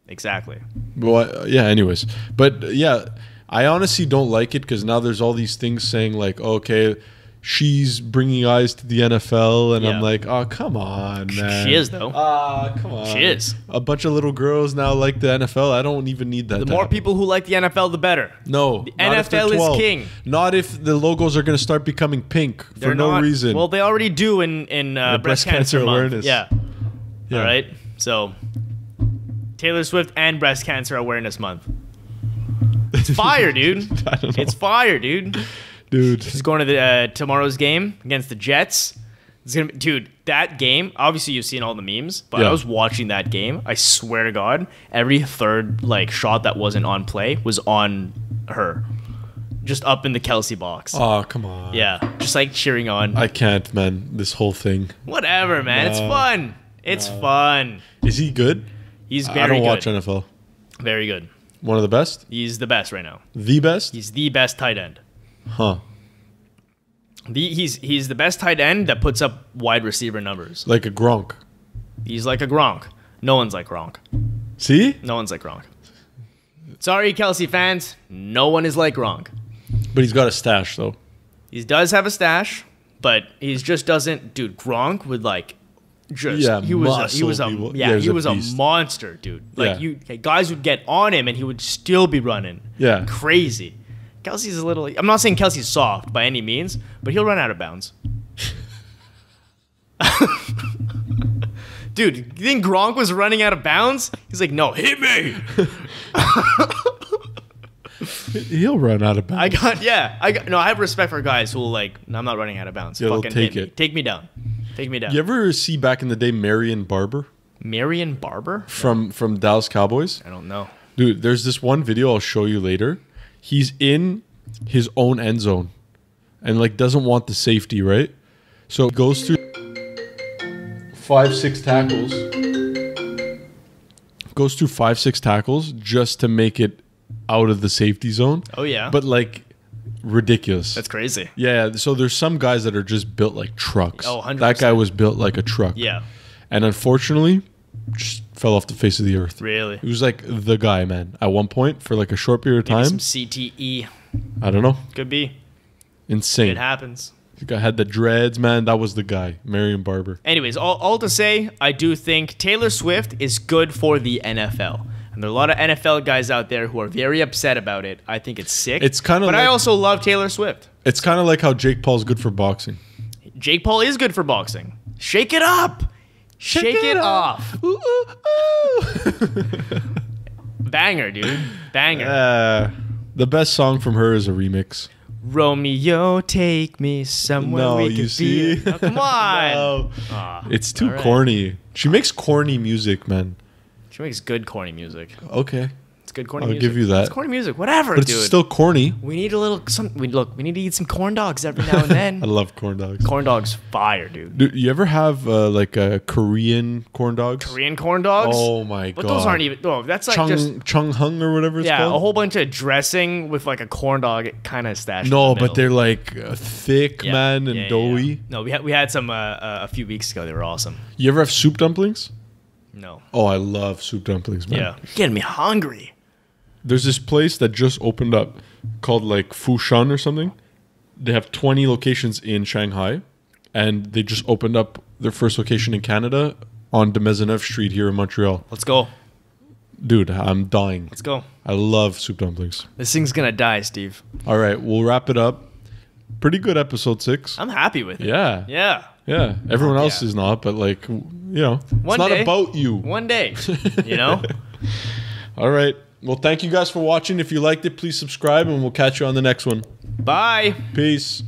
[SPEAKER 2] Exactly.
[SPEAKER 1] Well, yeah. Anyways, but yeah, I honestly don't like it because now there's all these things saying like, okay, she's bringing eyes to the NFL, and I'm
[SPEAKER 2] Yeah.
[SPEAKER 1] like, oh, come on, man.
[SPEAKER 2] She is, though.
[SPEAKER 1] Ah, come on.
[SPEAKER 2] She is.
[SPEAKER 1] A bunch of little girls now like the NFL. I don't even need that.
[SPEAKER 2] The
[SPEAKER 1] to
[SPEAKER 2] more
[SPEAKER 1] happen.
[SPEAKER 2] people who like the NFL, the better.
[SPEAKER 1] No, not if they're
[SPEAKER 2] NFL is
[SPEAKER 1] 12.
[SPEAKER 2] king.
[SPEAKER 1] Not if the logos are going to start becoming pink for
[SPEAKER 2] They're
[SPEAKER 1] no
[SPEAKER 2] not-
[SPEAKER 1] reason.
[SPEAKER 2] Well, they already do in breast cancer month.
[SPEAKER 1] awareness.
[SPEAKER 2] Yeah.
[SPEAKER 1] Yeah.
[SPEAKER 2] All right. So, Taylor Swift and Breast Cancer Awareness Month. It's fire, dude.
[SPEAKER 1] I don't know.
[SPEAKER 2] It's fire, dude.
[SPEAKER 1] Dude.
[SPEAKER 2] She's going to the tomorrow's game against the Jets. It's gonna be, dude, that game. Obviously, you've seen all the memes, but
[SPEAKER 1] Yeah.
[SPEAKER 2] I was watching that game. I swear to God, every third like shot that wasn't on play was on her, just up in the Kelce box.
[SPEAKER 1] Oh, come on.
[SPEAKER 2] Yeah, just like cheering on.
[SPEAKER 1] I can't, man. This whole thing.
[SPEAKER 2] Whatever, man. It's
[SPEAKER 1] No.
[SPEAKER 2] fun. It's fun.
[SPEAKER 1] Is he good?
[SPEAKER 2] He's
[SPEAKER 1] I
[SPEAKER 2] very
[SPEAKER 1] don't
[SPEAKER 2] good.
[SPEAKER 1] watch NFL.
[SPEAKER 2] Very good.
[SPEAKER 1] One of the best?
[SPEAKER 2] He's the best right now.
[SPEAKER 1] The best?
[SPEAKER 2] He's the best tight end.
[SPEAKER 1] Huh.
[SPEAKER 2] He's the best tight end that puts up wide receiver numbers.
[SPEAKER 1] Like a Gronk.
[SPEAKER 2] He's like a Gronk. No one's like Gronk.
[SPEAKER 1] See?
[SPEAKER 2] No one's like Gronk. Sorry, Kelce fans. No one is like Gronk.
[SPEAKER 1] But he's got a stash, though.
[SPEAKER 2] He does have a stash, but he just doesn't. Dude, Gronk would like just.
[SPEAKER 1] Yeah,
[SPEAKER 2] he was a
[SPEAKER 1] people.
[SPEAKER 2] yeah,
[SPEAKER 1] Yeah, he's
[SPEAKER 2] he
[SPEAKER 1] a
[SPEAKER 2] was a
[SPEAKER 1] beast.
[SPEAKER 2] monster, dude. Like
[SPEAKER 1] Yeah.
[SPEAKER 2] guys would get on him and he would still be running.
[SPEAKER 1] Yeah.
[SPEAKER 2] Crazy. Kelsey's a little. I'm not saying Kelsey's soft by any means, but he'll run out of bounds. Dude, you think Gronk was running out of bounds? He's like, no, hit me.
[SPEAKER 1] He'll run out of bounds.
[SPEAKER 2] I have respect for guys who will like, I'm not running out of bounds.
[SPEAKER 1] Yeah, they'll
[SPEAKER 2] Fucking
[SPEAKER 1] take
[SPEAKER 2] hit me.
[SPEAKER 1] it.
[SPEAKER 2] Take me down. Take me down.
[SPEAKER 1] You ever see back in the day Marion Barber
[SPEAKER 2] Marion Barber?
[SPEAKER 1] from Dallas Cowboys?
[SPEAKER 2] I don't know.
[SPEAKER 1] Dude, there's this one video I'll show you later. He's in his own end zone and like doesn't want the safety, right? So it goes through 5-6 tackles. Goes through 5-6 tackles just to make it out of the safety zone.
[SPEAKER 2] Oh yeah.
[SPEAKER 1] But like ridiculous.
[SPEAKER 2] That's crazy.
[SPEAKER 1] Yeah, so there's some guys that are just built like trucks.
[SPEAKER 2] Oh, 100%.
[SPEAKER 1] That guy was built like a truck.
[SPEAKER 2] Yeah.
[SPEAKER 1] And unfortunately, just fell off the face of the earth.
[SPEAKER 2] Really.
[SPEAKER 1] He was like the guy, man. At one point, for like a short period of
[SPEAKER 2] Maybe
[SPEAKER 1] time,
[SPEAKER 2] some CTE.
[SPEAKER 1] I don't know,
[SPEAKER 2] Could be.
[SPEAKER 1] insane.
[SPEAKER 2] It happens.
[SPEAKER 1] The guy had the dreads, man. That was the guy, Marion Barber.
[SPEAKER 2] Anyways, all to say, I do think Taylor Swift is good for the NFL. And there are a lot of NFL guys out there who are very upset about it. I think it's sick.
[SPEAKER 1] It's kinda
[SPEAKER 2] But I
[SPEAKER 1] like-
[SPEAKER 2] also love Taylor Swift.
[SPEAKER 1] It's kind of like how Jake Paul's good for boxing.
[SPEAKER 2] Jake Paul is good for boxing. Shake it up. Shake it off.
[SPEAKER 1] Ooh, ooh, ooh.
[SPEAKER 2] Banger, dude. Banger.
[SPEAKER 1] The best song from her is a remix.
[SPEAKER 2] Romeo, take me somewhere
[SPEAKER 1] No,
[SPEAKER 2] we
[SPEAKER 1] you
[SPEAKER 2] could
[SPEAKER 1] see?
[SPEAKER 2] be. Oh, come on.
[SPEAKER 1] No.
[SPEAKER 2] Ah,
[SPEAKER 1] It's too
[SPEAKER 2] all right.
[SPEAKER 1] corny. She makes corny music, man.
[SPEAKER 2] She makes good corny music.
[SPEAKER 1] Okay.
[SPEAKER 2] It's good corny
[SPEAKER 1] I'll
[SPEAKER 2] music.
[SPEAKER 1] give you that.
[SPEAKER 2] It's corny music. Whatever,
[SPEAKER 1] But it's
[SPEAKER 2] dude.
[SPEAKER 1] still corny.
[SPEAKER 2] We need a little we need to eat some corn dogs every now and then.
[SPEAKER 1] I love corn dogs.
[SPEAKER 2] Corn dogs fire, dude.
[SPEAKER 1] Dude, you ever have like a Korean corn dogs?
[SPEAKER 2] Korean corn dogs?
[SPEAKER 1] Oh my
[SPEAKER 2] But
[SPEAKER 1] god.
[SPEAKER 2] those aren't even that's like just
[SPEAKER 1] Chung Hung or whatever it's called.
[SPEAKER 2] a whole bunch of dressing with like a corn dog kind of stashed.
[SPEAKER 1] No,
[SPEAKER 2] in the
[SPEAKER 1] but they're
[SPEAKER 2] middle.
[SPEAKER 1] like thick,
[SPEAKER 2] Yeah.
[SPEAKER 1] man, and
[SPEAKER 2] Yeah, yeah,
[SPEAKER 1] doughy.
[SPEAKER 2] yeah. No, we had some a few weeks ago. They were awesome.
[SPEAKER 1] You ever have soup dumplings?
[SPEAKER 2] No.
[SPEAKER 1] Oh, I love soup dumplings, man.
[SPEAKER 2] Yeah. You're getting me hungry.
[SPEAKER 1] There's this place that just opened up called like Fushan or something. They have 20 locations in Shanghai, and they just opened up their first location in Canada on de Maisonneuve Street here in Montreal.
[SPEAKER 2] Let's go.
[SPEAKER 1] Dude, I'm dying.
[SPEAKER 2] Let's go.
[SPEAKER 1] I love soup dumplings.
[SPEAKER 2] This thing's gonna die, Steve.
[SPEAKER 1] All right, we'll wrap it up. Pretty good episode 6.
[SPEAKER 2] I'm happy with it.
[SPEAKER 1] Yeah.
[SPEAKER 2] Yeah.
[SPEAKER 1] Yeah. Everyone
[SPEAKER 2] Fuck
[SPEAKER 1] else
[SPEAKER 2] yeah.
[SPEAKER 1] is not, but like, you know,
[SPEAKER 2] One
[SPEAKER 1] it's not
[SPEAKER 2] day.
[SPEAKER 1] about you.
[SPEAKER 2] One day. You know?
[SPEAKER 1] All right. Well, thank you guys for watching. If you liked it, please subscribe, and we'll catch you on the next one.
[SPEAKER 2] Bye.
[SPEAKER 1] Peace.